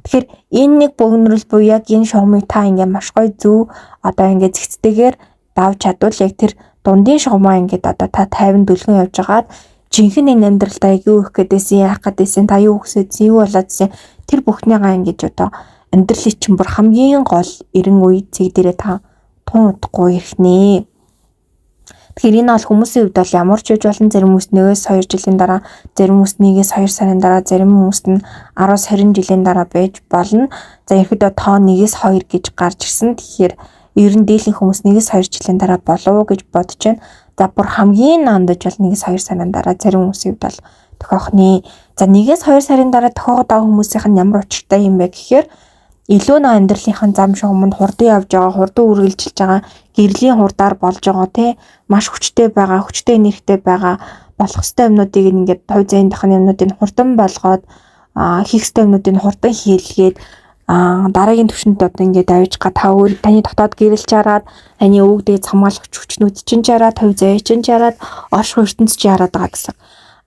A: Тэгэхээр энэ нэг богинорол буюу яг энэ шугамыг та ингээ маш гоё зөв одоо ингээ зэгцтэйгээр давж чадвал яг тэр дундын шугамаа ингээд одоо та 50 дүлгэн явж байгаад жинхэнэ энэ амьдралдаа юу их гэдээсэн яах гэдээсэн та юу хүсэжсэн юу болоодсэн тэр бүхнийгаа ингэж одоо амьдралын чинь бүр хамгийн гол 90 үе цэг дээрээ та тун удахгүй ирэх нэ. Тэгэхээр энэ бол хүмүүсийн хувьд бол ямар ч үж болон зарим хүмүүс 1-2 жилийн дараа, зарим хүмүүс 1-2 сарын дараа, зарим хүмүүс нь 10-20 жилийн дараа байж болно. За ерөөдөө тоо 1-2 гэж гарч ирсэн. Тэгэхээр ер нь дийлэн хүмүүс 1-2 жилийн дараа болов уу гэж бодож байна. За бүр хамгийн нандаж бол 1-2 сарын дараа зарим хүмүүсийн хувьд бол тохиох нэ. За 1-2 сарын дараа тохиогод байгаа хүмүүсийнх нь ямар учиртай юм бэ гэхээр илүү нэг амьдралынхаа зам шиг өмнө хурдан явж байгаа, хурдан үргэлжилж байгаа, гэрлийн хурдаар болж байгаа те маш хүчтэй байгаа, хүчтэй нэрхтэй байгаа болох ёстой юмнуудыг ингээд хувь заян дахны юмнуудыг хурдан болгоод хийх ёстой юмнуудыг хурдан хийлгээд дараагийн түвшинд одоо ингээд авиж таны дотоод гэрэл чараад, таны өвгдээ хамгаалах хүчнүүд чинь чараад, хувь заяа чинь чараад, орших ертөнц чинь хараад байгаа гэсэн.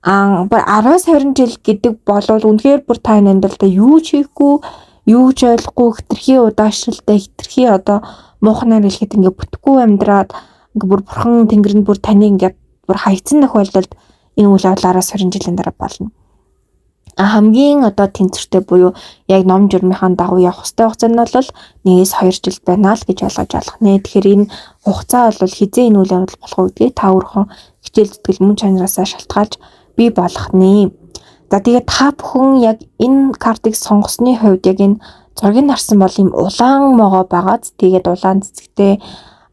A: 10-20 жил гэдэг болвол үнэхээр бүр та энэ амьдралдаа юу ч хийхгүй, юу ч ойлгохгүй, хитрхи удаашралтай, хитрхи одоо муухнаар хэлэхэд ингээд бүтэхгүй амьдраад ингээд бүр бурхан Тэнгэр нь бүр таны ингээд бүр хайцсан тохиолдолд энэ үйл явдлаараас 20 жилийн дараа болно. Хамгийн одоо тэнцвэртэй буюу яг ном журмынхаа дагуу явах хэвээр хугацаа нь бол 1-2 жил байна л гэж ойлгож болох нэ. Тэгэхээр энэ хугацаа бол хизээ энэ үйл явдал болох вэ гэдгийг та өөрийнхөө хичээл зүтгэл мөн чанараасаа шалтгаалж бий болгох нэ. За тэгээд та бүхэн яг энэ картыг сонгосны хувьд яг энэ зургийг харсан бол юм улаан могоо байгааз тэгээд улаан цэцэгтэй,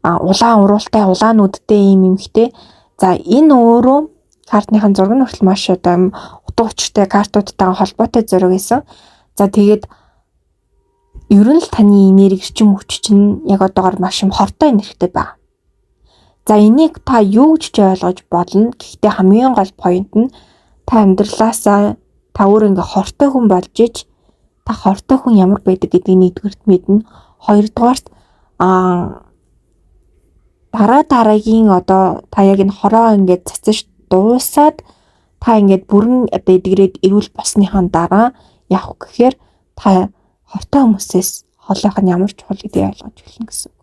A: улаан уруултай, улаан нүдтэй юм эмхтэй. За энэ өөрөө картныхын зураг нь хүртэл маш одоо утга учиртай картуудтайгаа холбоотой зураг байсан. За тэгээд ер нь л таны энерги эрчим хүч чинь яг одоогоор маш юм хортой энергитэй байна. За энийг та юу гэж ойлгож болно? Гэхдээ хамгийн гол point нь та амьдралаасаа та өөрөө ингээ хортой хүн болж иж та хортой хүн ямар байдаг гэдгийг нэгдүгээрт мэднэ. Хоёрдугаарт дараагийн одоо та яг энэ хороо ингээд цацаж дуусаад та ингээд бүрэн одоо эдгэрээд ирүүл босныхаа дараа явах гэхээр та хортой хүмүүсээс хоолойх нь ямар чухал гэдгийг ойлгож эхэлнэ гэсэн үг.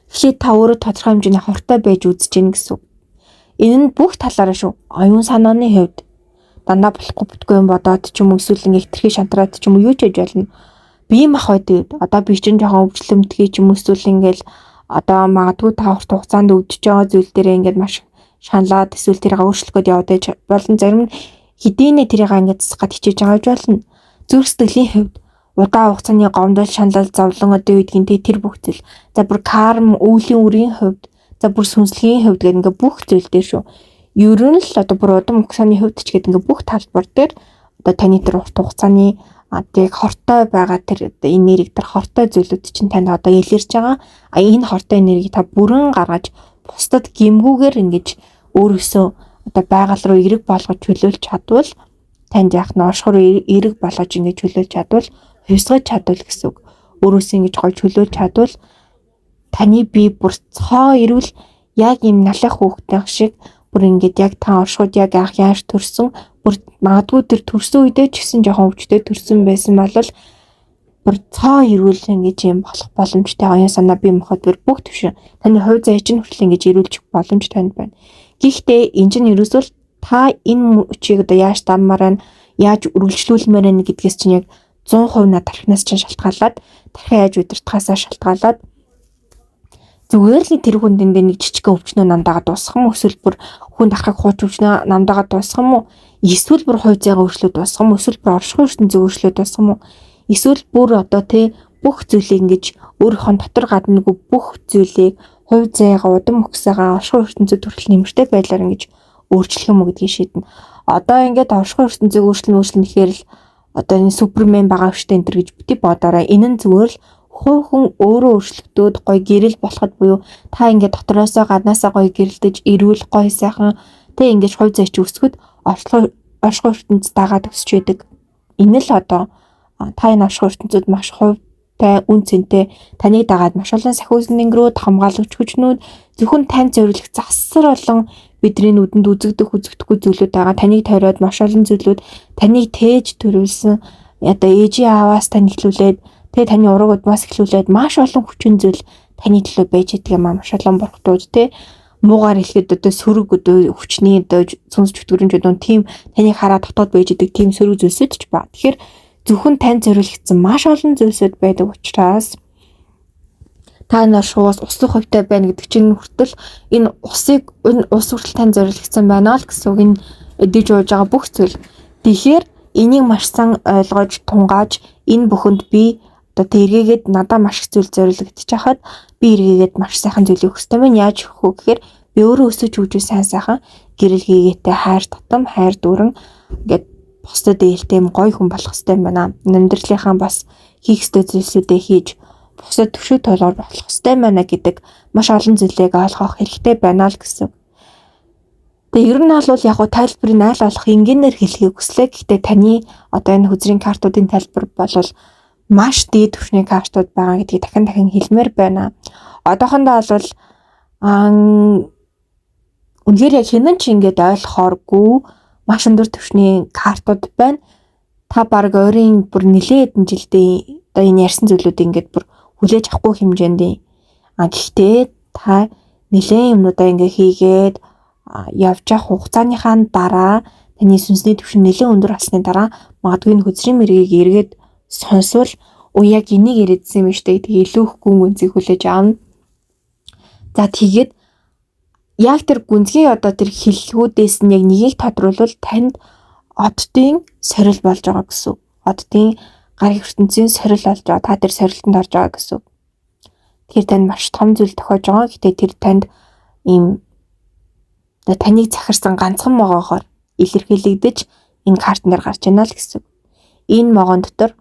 A: Тэгэхээр та өөрөө тодорхой хэмжээний хортой байж үзэж гин гэсэн үг. Энэ нь бүх талаараа шүү. Оюун санааны хувьд дандаа болохгүй бүтгүй юм бодоод ч юм уу эсвэл ингээ хитрхи шантраад ч юм уу юу ч хийж болно. Бие мах байдаг. Одоо би чинь жоохон өвчлөмтгий ч юм уу эсвэл ингээл одоо магадгүй та урт хугацаанд өвдөж байгаа зүйл дээр ингээд маш шаналаад эсвэл тэрийг өөрчлөхөд яваад болон зарим нь хэдийнэ тэрийг ингээд засах гэж хичээж байгаа гэж болно. Зүрх сэтгэлийн хувьд удаан хугацааны гомдол, шанал, зовлон одоо юу гэдгийг тэр бүх зүйл. За бүр карм, өвлийн үрийн хувьд, за бүр сүнслэгийн хувьд гэдэг ингээд бүх зүйл дээр шүү. Ер нь л одоо бүр удам хугацааны хувьд ч гэдэг ингээд бүх талбар дээр одоо таны тэр урт хугацааны яг хортой байгаа тэр энерги, тэр хортой зүйлүүд чинь танд одоо илэрч байгаа. Энэ хортой энерги та бүрэн гаргаж бусдад гэмгүүгээр ингэж өөрөөсөө одоо байгаль руу эрэг болгож чөлөөлж чадвал танд яг нь оршихур эрэг болгож ингэж чөлөөлж чадвал хувьсгаж чадвал гэсэн үг. Өөрөөсөө ингэж гой чөлөөлж чадвал таны бие бүр цоо ирвэл яг юм налах хүүхдийн шиг бүр ингэж яг та оршихуд яг анх яаж төрсөн бүр магадгүй тэр төрсөн үедээ ч гэсэн жоохон өвчтэй төрсөн байсан бол бүр цоо ирвэл ингэж юм болох боломжтой оюун санаа бие махбод бүр бүх төвшин таны хувь заяа чинь хүртэл ингэж ирүүлчих боломж танд байна. Гэхдээ энэ чинь ерөөсөө та энэ хүчийг одоо яаж даммаар нь яаж үргэлжлүүлмээр байна гэдгээс чинь яг 100% над тархинаас чинь шалтгаалаад тархин яаж удирдахаасаа шалтгаалаад зүгээр л тэр хүн дэндээ нэг жижиг өвчнөө намдаагаа дуусгах юм эсвэл бүр хүн дахрах хууч өвчнөө намдаагаа дуусгах юм уу? Эсвэл бүр хувь заяага өөрчлөлт дуусгах юм уу? Эсвэл бүр оршихуй ертөнцийн өөрчлөлт дуусгах юм уу? Эсвэл бүр одоо бүх зүйлийг ингэж өөрийнхөө дотор гаднагүй бүх зүйлийг хувь заяага удам өгсөөгөө оршихуй ертөнцид хүртэл нэмэртэй байдлаар ингэж өөрчлөх юм уу гэдгийг шийднэ. Одоо ингээд оршихуй ертөнцийг өөрчлөн гэхээр л одоо энэ супермен байгаа штэ энэ төр гэж бити бодорой. Энэ нь зүгээр л хувь хүн өөрөө өөрчлөгдөөд гоё гэрэл болоход буюу та ингээд дотроосоо гаднаасаа гоё гэрэлдэж ирүүл гоё сайхан ингэж хувь заяч өсгөхөд оршихуй ертөнцид дагаад өсч байдаг. Энэ л одоо та энэ оршихуй ертөнцид маш хувьтай үн цэнтэй таныг дагаад маш олон сахиусан нэнгэрүүд хамгаалагч хүчнүүд зөвхөн тань зориулах засар олон бидний нүдэнд үзэгдэхгүй зүйлүүд байгаа. Таныг тойроод маш олон зүйлүүд таныг тээж төрүүлсэн одоо ээжийн ааваас тань ихлүүлээд таны ураг удмаас эхлүүлээд маш олон хүчин зүйл таны төлөө байж идэг юм аа. Маш олон бурхтууд муугаар хэлэхэд одоо сөрөг одоо хүчний одоо сүнс чөтгөрөмжүүд тийм таныг хараад дотоод байж идэг тийм сөрөг зүйлсүүд ч ба. Тэгэхээр зөвхөн тань зориулагдсан маш олон зүйлсүүд байдаг учраас та нар шуус усан хувьтай байна гэдэг чинь хүртэл энэ ус хүртэл тань зориулагдсан байна л гэсэн үг. Энэ эдэж ууж байгаа бүх зүйл. Тэгэхээр энийг маш сан ойлгож тунгааж энэ бүхэнд би одоо эргээгээд надад маш их зүйл зориулагдчих хахад би эргээгээд маш сайхан зүйл өгөх ёстой байна. Яаж өгөх вэ гэхээр би өөрөө өсөж хөгжиж сайн сайхан гэрэл гээгээтэй хайр татам, хайр дүүрэн ингээд бусдад ээлтэй гоё хүн болох хэрэгтэй байна. Амьдралынхаа бас хийх ёстой зүйлсүүдээ хийж бусдад төвшөө тулгуур болох хэрэгтэй байна гэдэг маш олон зүйлийг ойлгох хэрэгтэй байна л гэсэн. Тэгээ ер нь бол яг гоо тайлбарыг айл болох энгийнээр хэлхийг хүслээ. Гэхдээ таны одоо энэ хүзрийн картуудын тайлбар бол маш дээд түвшний картууд байгаа гэдгийг дахин хэлмээр байна. Одоохондоо бол үнэхээр яг хинэн ч ингэж ойлгохооргүй маш өндөр түвшний картууд байна. Та баг ойрын бүр нэлээд хэдэн жилдээ одоо энэ ярьсан зүйлүүдийг ингэж бүр хүлээж авахгүй хэмжээнд. Гэхдээ та нэлээд юмнуудаа ингэ хийгээд явж явах хугацааныхаа дараа таны сүнсний түвшин нэлээд өндөр болсны дараа магадгүй энэ хүзрийн мэргийг эргээд сонсвол яг энийг ирээдсэн юм штэ гэдгийг илүү их гүн гүнзгий хүлээж авна. За тэгээд яг тэр гүнзгий одоо тэр хэллгүүдээс нь яг нэгийг тодруулбал танд оддын сорил болж байгаа гэсэн. Оддын гар ертөнцийн сорил болж байгаа. Та тэр сорилтонд орж байгаа гэсэн. Тэгэхээр танд маш том зүйл тохиож байгаа. Гэтэ тэр танд ийм таныг захирсан ганцхан могоогоор илэрхийлэгдэж энэ картн дээр гарч байна л гэсэн. Энэ могон дотор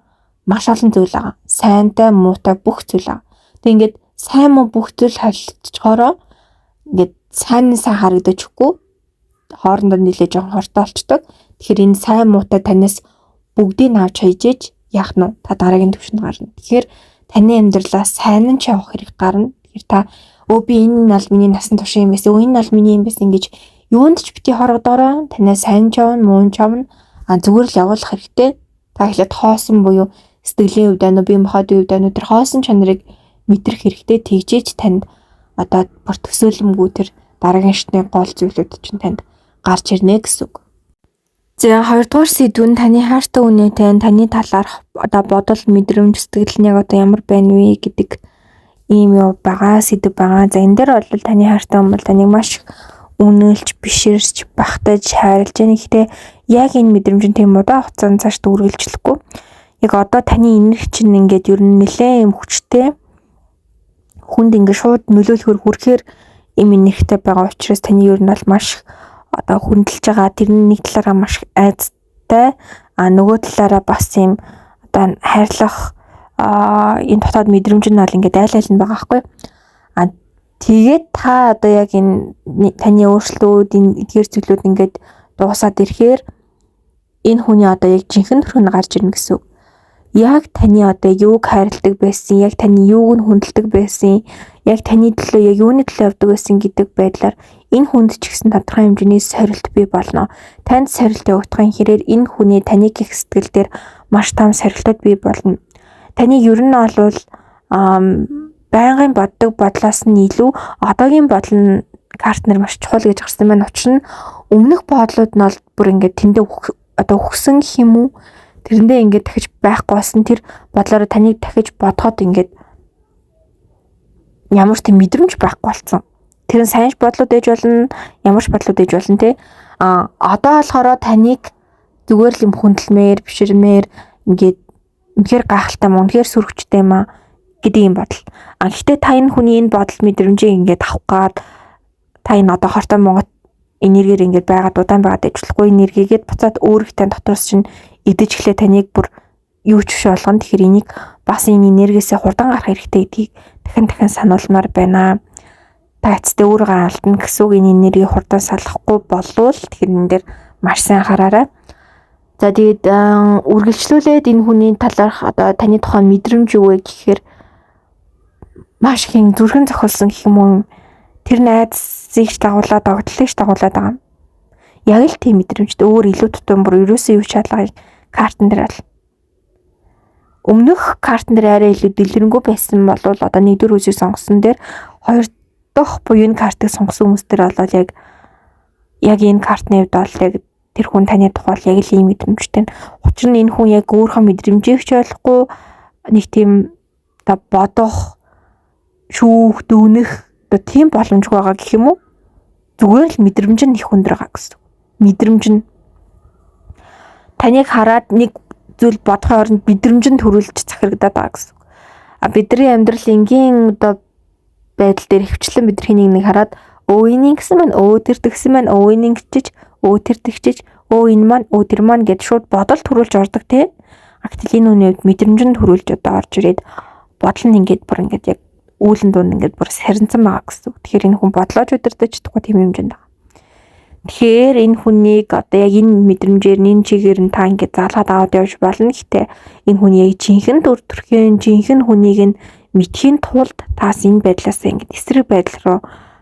A: маш олон зүйл байгаа. Сайнтай, муутай бүх зүйл байгаа. Тэг ингээд сайн муу бүх зүйл холилдчихороо ингээд сайн харагдчихгүй хоорондоо нийлээ жоохон хортой болчдөг. Тэгэхээр энэ сайн муутай танаас бүгдийг авч хайжээж яах нь та дараагийн түвшинд гарна. Тэгэхээр таны амьдралаас сайн нь ч явах хэрэг гарна. Тэгэхээр та би энэ бол миний насан турш юм байсан. Энэ бол миний юм байсан гэж юунд ч бити хорогдороо танаа сайн ч явна, муу ч явна. Зүгээр л явуулах хэрэгтэй. Та ихлэд хоосон буюу сэтгэлийн хувьд ано бие махбодын хувьд ано тэр хоосон чанарыг мэдрэх хэрэгтэй. Тэгжээж танд одоо бүр төсөөлөмгүй тэр дараагийн шатны гол зүйлүүд чинь танд гарч ирнэ гэсэн үг. За хоёрдугаар сэдв нь таны хайртай үнэтэй таны талаарх одоо бодол мэдрэмж сэтгэл нь яг одоо ямар байна вэ гэдэг ийм юу байгаа сэдв байгаа. За энэ дээр бол таны хайртай хүн бол таныг маш үнэлж, биширч, багтаж, хайрлаж яах. Гэхдээ яг энэ мэдрэмж нь тийм удаан хугацаанд цааш үргэлжлэхгүй. Яг одоо таны энерги чинь ингээд ер нь нэлээд юм хүчтэй. Хүнд ингээд шууд нөлөөлөхөр хүрхээр юм энергитэй байгаа учраас таны ер нь бол маш одоо хүндэлж байгаа. Тэрний нэг талаараа маш айцтай, нөгөө талаараа бас юм одоо хайрлах энэ дотоод мэдрэмж нь бол ингээд айл нь байгаа байхгүй. Тэгээд та одоо яг энэ таны өөрчлөлтүүд энэ эдгээр зүйлүүд ингээд дуусаад ирэхээр энэ хүний одоо яг жинхэнэ төрхөнд гарч ирнэ гэсэн. Яг таны одоо юуг хайрладаг байсан, яг таны юуг нь хүндэлдэг байсан, яг таны төлөө яг юуны төлөө явдаг байсан гэдэг байдлаар энэ хүнд ч гэсэн тодорхой хэмжээний сорилт бий болно. Танд сорилт явагдахын хэрээр энэ хүний таныг гих сэтгэл дээр маш том сорилтууд бий болно. Таны ер нь бол байнгын боддог бодлоос нь илүү одоогийн бодол нь картнер маш чухал гэж гарсан байна. Учир нь өмнөх бодлууд нь бол бүр ингээд тэндээ одоо өгсөн гэх юм уу? Тэрэндээ ингээд дахиж байхгүй болсон тэр бодлороо таныг дахиж бодоход ингээд ямар ч тийм мэдрэмж байхгүй болсон. Тэр нь сайн бодлууд ээж болно, ямар ч бодлууд ээж болно те. Одоо болохоор таныг зүгээр л юм хүндэлмээр, биширмээр ингээд үнэхээр гайхалтай юм, үнэхээр сүрхчтэй юм аа гэдэг юм бодол. Гэхдээ та энэ хүний энэ бодол мэдрэмжийг ингээд авах гад та энэ одоо хортой Монгол энергиэр ингээд байгаад удаан байгаад ажиллахгүй энергигээд буцаад өөрийнхөө дотроос чинь идэж эхлэх таныг бүр юу ч биш болгоно. Тэгэхээр энийг бас энэ энергиэсээ хурдан гарах хэрэгтэй гэдгийг дахин сануулмаар байна. Та эцэстээ өөрийгөө алдна гэсэн үг. Энэ энергийг хурдан салахгүй болвол тэгэхээр энэ дээр маш сайн анхаараарай. За тэгээд үргэлжлүүлээд энэ хүний талаарх одоо таны тухайн мэдрэмж юу вэ гэхээр маш их зүрхэн зохиолсон гэх юм уу, тэр найзыг дагуулад догтлыг дагуулад байгаа. Яг л тийм мэдрэмжтэй өөр илүү тутам бүр ерөөсөө юу ч шалгыг картн дээр ал. Өмнөх картн дээр арай илүү дэлгэрэнгүй байсан бол одоо нэгдүгээр үсийг сонгосон дээр хоёр дахь буюу энэ картыг сонгосон хүмүүс дээр бол яг энэ картны хувьд бол яг тэр хүн таны тухай яг л ийм мэдрэмжтэй. Учир нь энэ хүн яг өөрийнхөө мэдрэмжийг ч ойлгохгүй нэг тийм одоо бодох шүүх дүүнэх одоо тийм боломжгүй байгаа гэх юм уу? Зүгээр л мэдрэмж нь их өндөр байгаа гэсэн. Мэдрэмж нь таныг хараад нэг зүйл бодохын оронд мэдрэмж нь төрүүлж захирагдаад байгаа гэсэн. Бидний амьдрал энгийн одоо байдал дээр хөвчлэн бидний нэг хараад өө энийг гэсэн маань өө тэр тэгсэн маань өө энийг чиж өө тэр тэгчиж Энэ маань тэр маань гэд шууд бодол төрүүлж ордог те. Гэтэл энэ хүний хувьд мэдрэмжэнд төрүүлж одоо орж ирээд бодол нь ингээд бүр ингээд яг үүлэн дунд ингээд бүр сарнсан байгаа гэсэн. Тэгэхээр энэ хүн бодлооч өдөртөж чадахгүй тийм хэмжээнд байгаа. Тэгэхээр энэ хүнийг одоо яг энэ мэдрэмжээр энэ чигээр нь та ингээд заалгаад аваад явж болно. Гэхдээ энэ хүний яг жинхэнэ төр төрхийн жинхэнэ хүнийг нь мэдхийн тулд таас энэ байдлаас ингээд эсрэг байдал руу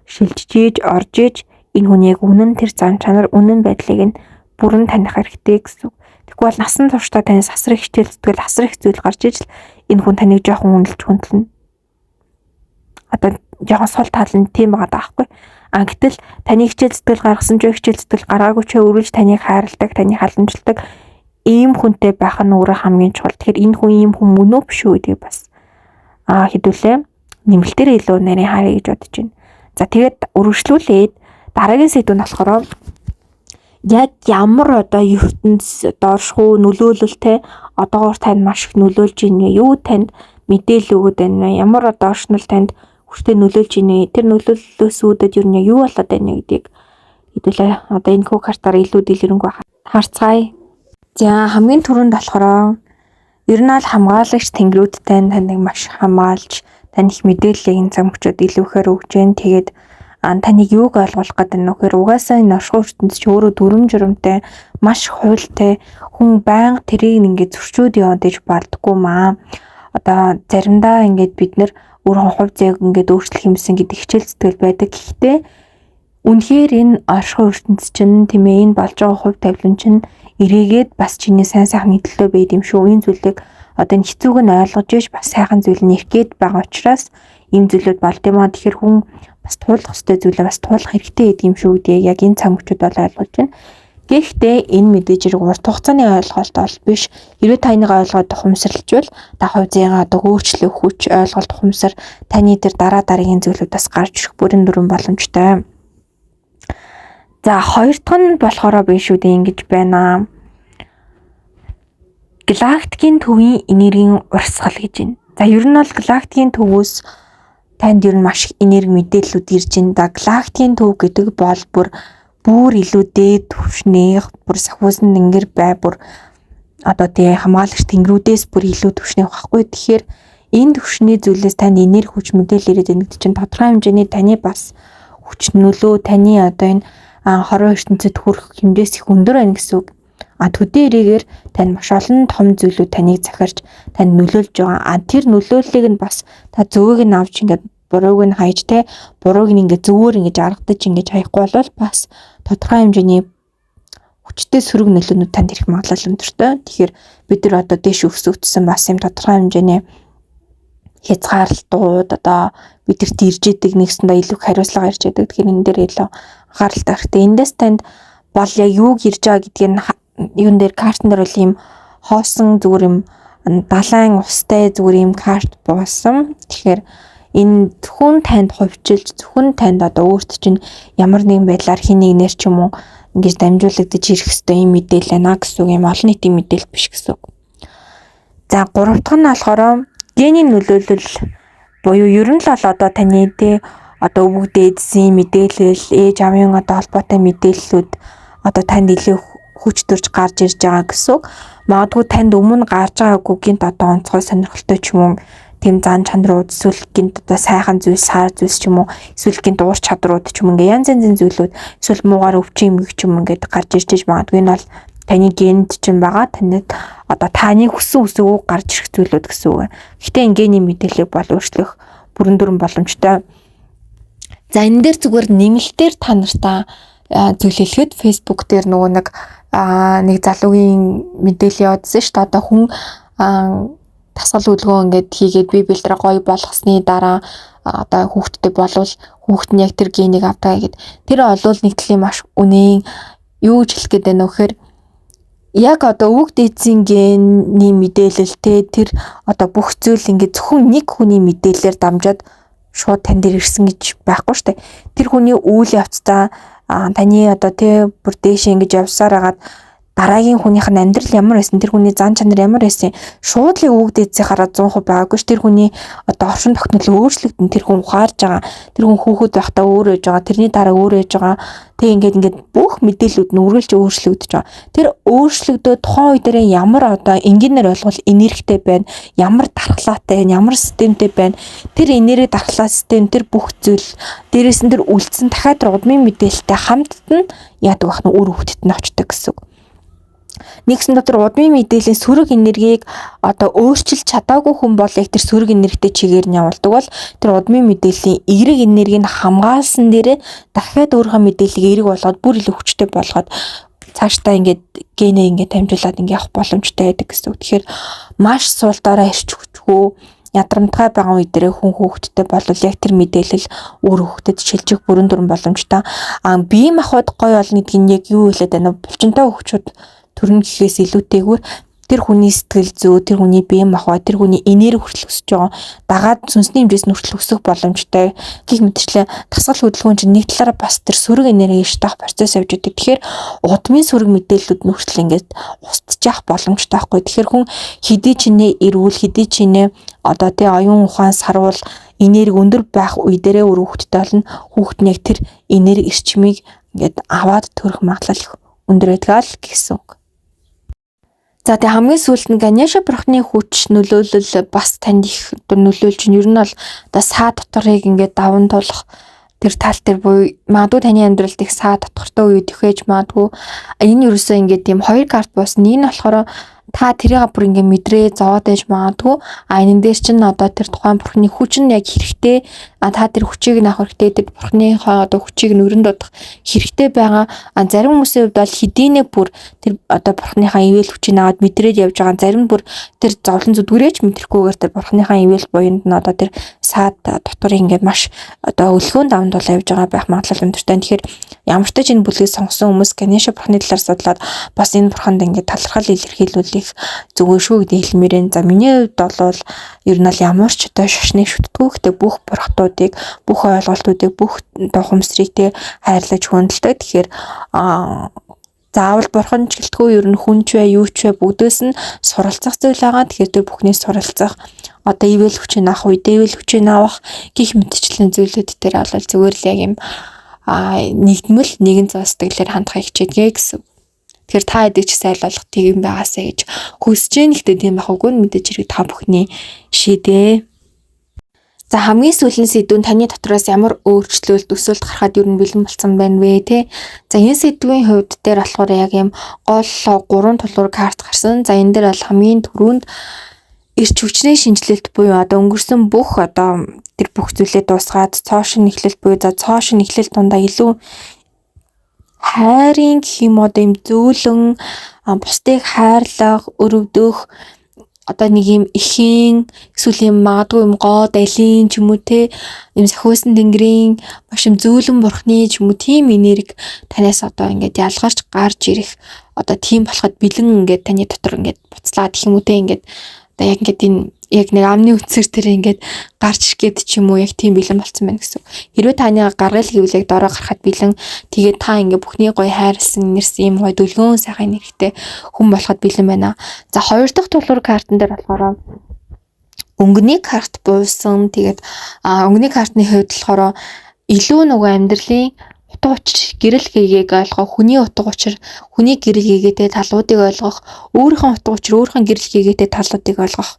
A: шилжиж орж иж энэ хүний яг үнэн тэр зан чанар үнэн байдлыг нь бүрэн таних хэрэгтэй гэсэн. Тэгэхгүй бол насан туршдаа тань сасрах хичээл зүтгэл асар их зүйл гарч иж л энэ хүн таныг жоохон үнэлж хүндлэнэ. Одоо жоохон сул тал нь тийм байгаа даахгүй. Гэтэл таны хичээл зүтгэл гаргасан ч хичээл зүтгэл гаргаагүй ч өрүүлж таныг хайрладаг, таныг халамжладаг ийм хүнтэй байх нь өөрөө хамгийн чухал. Тэгэхээр энэ хүн ийм хүн мөн үү биш үү гэдгийг бас хэдүүлээ нэмэлтээр илүү нарийн харъя гэж бодож байна. За тэгээд үргэлжлүүлээд дараагийн сэдв нь болохоор яг ямар одоо ертөнц дооршгүй нөлөөлөлтэй одоогоор танд маш их нөлөөлж ийнэ. Юу танд мэдээлэл өгöd байна вэ? Ямар одоо орчнол танд хүртээ нөлөөлж ийнэ. Тэр нөлөөллөөс үүдээд юу нь юу болоод байна гэдгийг хэдүүлээ одоо энэ хүү картаар илүү дэлгэрэнгүй харцгаая. За хамгийн түрүүнд болохоор ер нь аль хамгаалагч тэнгэрүүд таныг маш хамгаалж таних мэдээллийг энэ замчууд илүүхээр өгч जैन. Тэгээд таныг юуг ойлгуулах гэдэг нь нөхөр угаасаа энэ оршихуй ертөнц чи өөрөө дүрм журамтай маш хуйлтай хүн байнга тэрийг ингээд зөрчөөд яваад иж болдгоо маа. Одоо заримдаа ингээд бид нэр өөрийнхөө хувь заяаг ингээд өөрчлөх юмсан гэдэг хичээл зүтгэл байдаг. Гэхдээ үнэхээр энэ оршихуй ертөнц чинь тийм ээ энэ болж байгаа хувь тавилан чинь эрээгээд бас чиний сайн сайхны төлөө байд юм шүү. Энэ зүйлийг одоо энэ хэцүүг нь ойлгож иж бас сайхан зүйл нэх гээд байгаа учраас ийм зүйлүүд болд юм аа. Тэгэхээр хүн бас туулах ёстой зүйлээ бас туулах хэрэгтэй гэдэг юм шүү гэдгийг яг энэ цаг мөчид бол ойлгож байна. Гэхдээ энэ мэдээжийг урт хугацааны ойлголт бол биш. Хэрвээ таныг ойлгоод ухамсарлжвал та хувь заяагаа одоо өөрчлөх хүч ойлголт ухамсар таны дээр дараагийн зүйлүүдээс гарч ирэх бүрэн дүрэн боломжтой. За хоёр дахь нь болохоор биш үү ингэж байна. Галактикийн төвийн энергийн урсгал гэж байна. За ер нь бол галактикийн төвөөс танд ер нь маш их энерги мэдээллүүд ирж байна. Галактикийн төв гэдэг бол бүр илүү дээд түвшний бүр сахиусан нэнгэр бай бүр одоо тий хамгаалагч тэнгэрүүдээс бүр илүү түвшний байхгүй. Тэгэхээр энэ түвшний зүйлээс танд энерги хүч мэдээлэл ирээд байна гэдэг чинь тодорхой хэмжээний таны бас хүч нөлөө таны одоо энэ хорон ертөнцид хүрэх хэмжээс их өндөр байна гэсэн үг. Төдий эрээгээр тань маш олон том зүйлүүд таныг захирч танд нөлөөлж байгаа. Тэр нөлөөллийг нь бас та зөвөг нь авч ингээд бурууг нь хайж те бурууг нь ингээд зөвөр ингэж аргадаж ингэж хаяхгүй бол бас тодорхой хэмжээний хүчтэй сөрөг нөлөөнүүд танд ирэх магадлал өндөртэй. Тэгэхээр бид нар одоо дээш өсөгдсөн бас юм тодорхой хэмжээний хязгаарлалтууд одоо бидэрт ирж идэг нэгсэндээ илүү хариуцлага ирж идэг. Тэгэхээр энэ дээр илүү анхаарал тавьхэрэгтэй. Эндээс танд бол яг юуг ирж байгаа гэдгийг юун дээр картн дээр бол ийм хоосон зүгээр юм далайн устай зүгээр ийм карт боосон. Тэгэхээр энэ зөвхөн танд хувьчилж зөвхөн танд одоо өөрт чинь ямар нэгэн байдлаар хин нэгнэр ч юм уу ингэж дамжуулагдаж ирэх хэвээр юм мэдээлэл байна гэсэн үг юм олон нийтийн мэдээлэл биш гэсэн үг. За гурав дахь нь болохоор генийн нөлөөлөл буюу ер нь л одоо таны одоо өвөг дээдсийн мэдээлэл ээж авийн одоо холбоотой мэдээллүүд одоо танд илүү хүч төрж гарч ирж байгаа гэсэн үг. Магадгүй танд өмнө гарч байгаагүй гинт одоо онцгой сонирхолтой ч юм уу тэм зан чанарууд эсвэл гинт одоо сайхан зүйлс сар зүйлс ч юм уу эсвэл гинт уур чадрууд ч юм ингээ янз янзын зүйлүүд эсвэл муугар өвчин юм ч юм ингээд гарч ирж магадгүй энэ бол таны генд чинь байгаа танид одоо таны хүссэн үсээгөө гарч ирэх зүйлүүд гэсэн үг. Гэтэ гений мэдээллийг бол өөрчлөх бүрэн дүрэн боломжтой. За энэ дээр зүгээр нэмэлтээр та нартаа зөвлөлөхөд Facebook дээр нөгөө нэг залуугийн мэдээлэл явуулсан шүү дээ. Одоо хүн тасгал үлгөө ингээд хийгээд бие бэлтрэ гоё болгосны дараа одоо хүүхдтэй болвол хүүхд нь яг тэр генийг автаа гэд тэр олвол нэг төрлийн маш үнэн юу гэж хэлэх гээд байна вэ гэхээр яг одоо өвөг дээдсийн гений мэдээлэлтэй тэр одоо бүх зүйл ингээд зөвхөн нэг хүний мэдээлэлээр дамжаад шууд тань дээр ирсэн гэж байхгүй шүү дээ. Тэр хүний үйл явцдаа таны одоо бүр дээш ингэж явсаар хагаад дараагийн хүнийх нь амьдрал ямар байсан, тэр хүний зан чанар ямар байсан шууд л өгдөөцөө хараад 100% байгаагүй ш. Тэр хүний одоо оршин тогтнол өөрчлөгдөн, тэр хүн ухаарж байгаа, тэр хүн хүүхэд байхдаа өөр ээж байгаа, тэрний дараа өөр ээж байгаа. Тэг ингээд бүх мэдээллүүд нь үргэлж өөрчлөгдөж байгаа. Тэр өөрчлөгдөө тухайн үе дээр ямар одоо энгийнээр ойлгол энергитэй байна, ямар дархлаатай байна, ямар системтэй байна. Тэр энерги дархлаа систем, тэр бүх зүйл дээрээс нь тэр үлдсэн дахиад удмын мэдээлэлтэй хамтд нь яадаг байх нь үр хөвгтөд нь очдог гэсэн үг. Нэгсэн дотор удмын мэдээллийн сөрөг энергийг одоо өөрчилж чадаагүй хүн бол яг тэр сөрөг энергитэй чигээр нь явуулдаг бол тэр удмын мэдээллийн эерэг энергийг хамгаалсан дээрээ дахиад өөрийнхөө мэдээллийг эерэг болгоод бүр илүү хүчтэй болгоод цаашдаа ингээд генээ ингээд дамжуулаад ингээд явах боломжтой байдаг гэсэн үг. Тэгэхээр маш суултаараа ирч хүчгүй ядрамтгай байгаа үе дээр хүн хүүхэдтэй бол яг тэр мэдээлэл өөр хүүхдэд шилжих бүрэн дүрэн боломжтой. Бие махбод гоё болно гэдг нь яг юу хэлээд байна вэ? Булчинтай хүүхчүүд төрн гэхээс илүүтэйгээр тэр хүний сэтгэл зүй, тэр хүний бие махбод, тэр хүний энерги хүртэл өсөж байгаа. Дагаад сүнсний хэмжээс нь хүртэл өсөх боломжтой. Гэх мэтчлээ дасгал хөдөлгөөн чинь нэг талаараа бас тэр сөрөг энерги штах процесс явж байдаг. Тэгэхээр удмын сөрөг мэдээллүүд нь хүртэл ингээд устж явах боломжтой байхгүй. Тэгэхээр хүн хэдий чинээ эрүүл, хэдий чинээ одоо тий оюун ухаан сарвал энерги өндөр байх үе дээрээ өөр хүүхдтэй болно. Хүүхд нь яг тэр энерги эрчмийг ингээд аваад төрөх магадлал их өндөр байдаг л гэсэн үг. За тэгээ хамгийн сүүлд нь Ганяша бурхны хүч нөлөөлөл бас танд их нөлөөлж нь ер нь бол одоо саа доторыг ингээд даван туулах тэр тал дээр буюу магадгүй таны амьдралд их саа дотортой үед ихэж магадгүй энэ ерөөсөө ингээд тийм хоёр карт буусан. Нэг нь болохоор та тэрийг бүр ингээд мэдрээ зовоод ээж магадгүй энэ дээр чинь одоо тэр тухайн бурхны хүч нь яг хэрэгтэй та тэр хүчийг нь авах хэрэгтэй тэр бурхныхаа одоо хүчийг нүрэн дуудах хэрэгтэй байгаа зарим хүмүүсийн хувьд бол хэдийнэ бүр тэр одоо бурхныхаа ивэл хүчийг аваад мэдрээд явж байгаа зарим бүр тэр зовлон зүдгэрээч мэдрэхгүйгээр тэр бурхныхаа ивэл буйнд нь одоо тэр саад дотор ингээд маш одоо өлгөөн давнд бол явж байгаа байх магадлал өндөртэй. Тэгэхээр ямар ч ч энэ бүлгийг сонгосон хүмүүс Ганяша бурхны талаар судлаад бас энэ бурханд ингээд талархал илэрхийлүүлэх зүгээр шүү гэдэг хэлмээрэн. За миний хувьд бол ер нь л ямар ч одоо шашныг шүтдэггүй гэхдээ бүх бурхтуудыг, бүх ойлголтуудыг, бүх ухамсарыг тэ хайрлаж хүндэлдэг. Тэгэхээр заавал бурхан ч гэлтгүй ер нь хүн ч бай, юу ч бай бүгдээс нь суралцах зүйл байгаа. Тэгэхээр тэр бүхнээс суралцах одоо ивэл хүчийг авах, үедээ хүчийг авах гих мэтчлэн зүйлүүд дээр бол зүгээр л яг юм нэгдмэл нэгэн зан сэтгэлээр хандхаа хичээдгээ гэсэн. Тэгэхээр та эдэг ч сайлуулах тийм байгаасаа гэж хүсэж гэн ихтэй тийм байхгүйг нь мэдээж хэрэг та бүхний шийдээ. За хамгийн сүүлийн сэдвүүн таны дотроос ямар өөрчлөлт өсөлт гарахад юу бэлэн болсон байна вэ те. За энэ сэдвийн хувьд дээр болохоор яг юм гол 3 тулгуур карт гарсан. За энэ дээр бол хамгийн түрүүнд эрч хүчний шинжилэлт буюу одоо өнгөрсөн бүх одоо тэр бүх зүйлээ дуусгаад цоошин эхлэлт буюу за цоошин эхлэлт тундаа илүү хайрын гэх юм одоо юм зөөлөн бусдыг хайрлах, өрөвдөх одоо нэг юм ихийн эсвэл юм магадгүй юм гоо далийн ч юм уу те юм сахиусан тэнгэрийн маш юм зөөлөн бурхны ч юм уу тийм энерги танаас одоо ингээд ялгарч гарч ирэх одоо тийм болоход бэлэн ингээд таны дотор ингээд буцлаад гэх юм уу те ингээд одоо яг ингээд энэ яг нэг амны үтсэр тэр ингээд гарч ирэхэд ч юм уу яг тийм бэлэн болцсон байна гэсэн. Хэрвээ таны гаргал гэвэл яг дороо гарахад бэлэн тэгээд та ингээд бүхний гоё хайрлсан нэрсэн юм гоё дүлгөөн сайхан нэрхтэй хүн болоход бэлэн байна. За хоёр дахь тулгуур картан дээр болохоор өнгөний карт буусан. Тэгээд өнгөний картны хувьд болохоор илүү нөгөө амьдралын утга учир гэрэл гээгийг ойлгох, хүний утга учир, хүний гэрэл гээгээтэй талуудыг ойлгох, өөрийнхөө утга учир, өөрийнхөө гэрэл гээгээтэй талуудыг ойлгох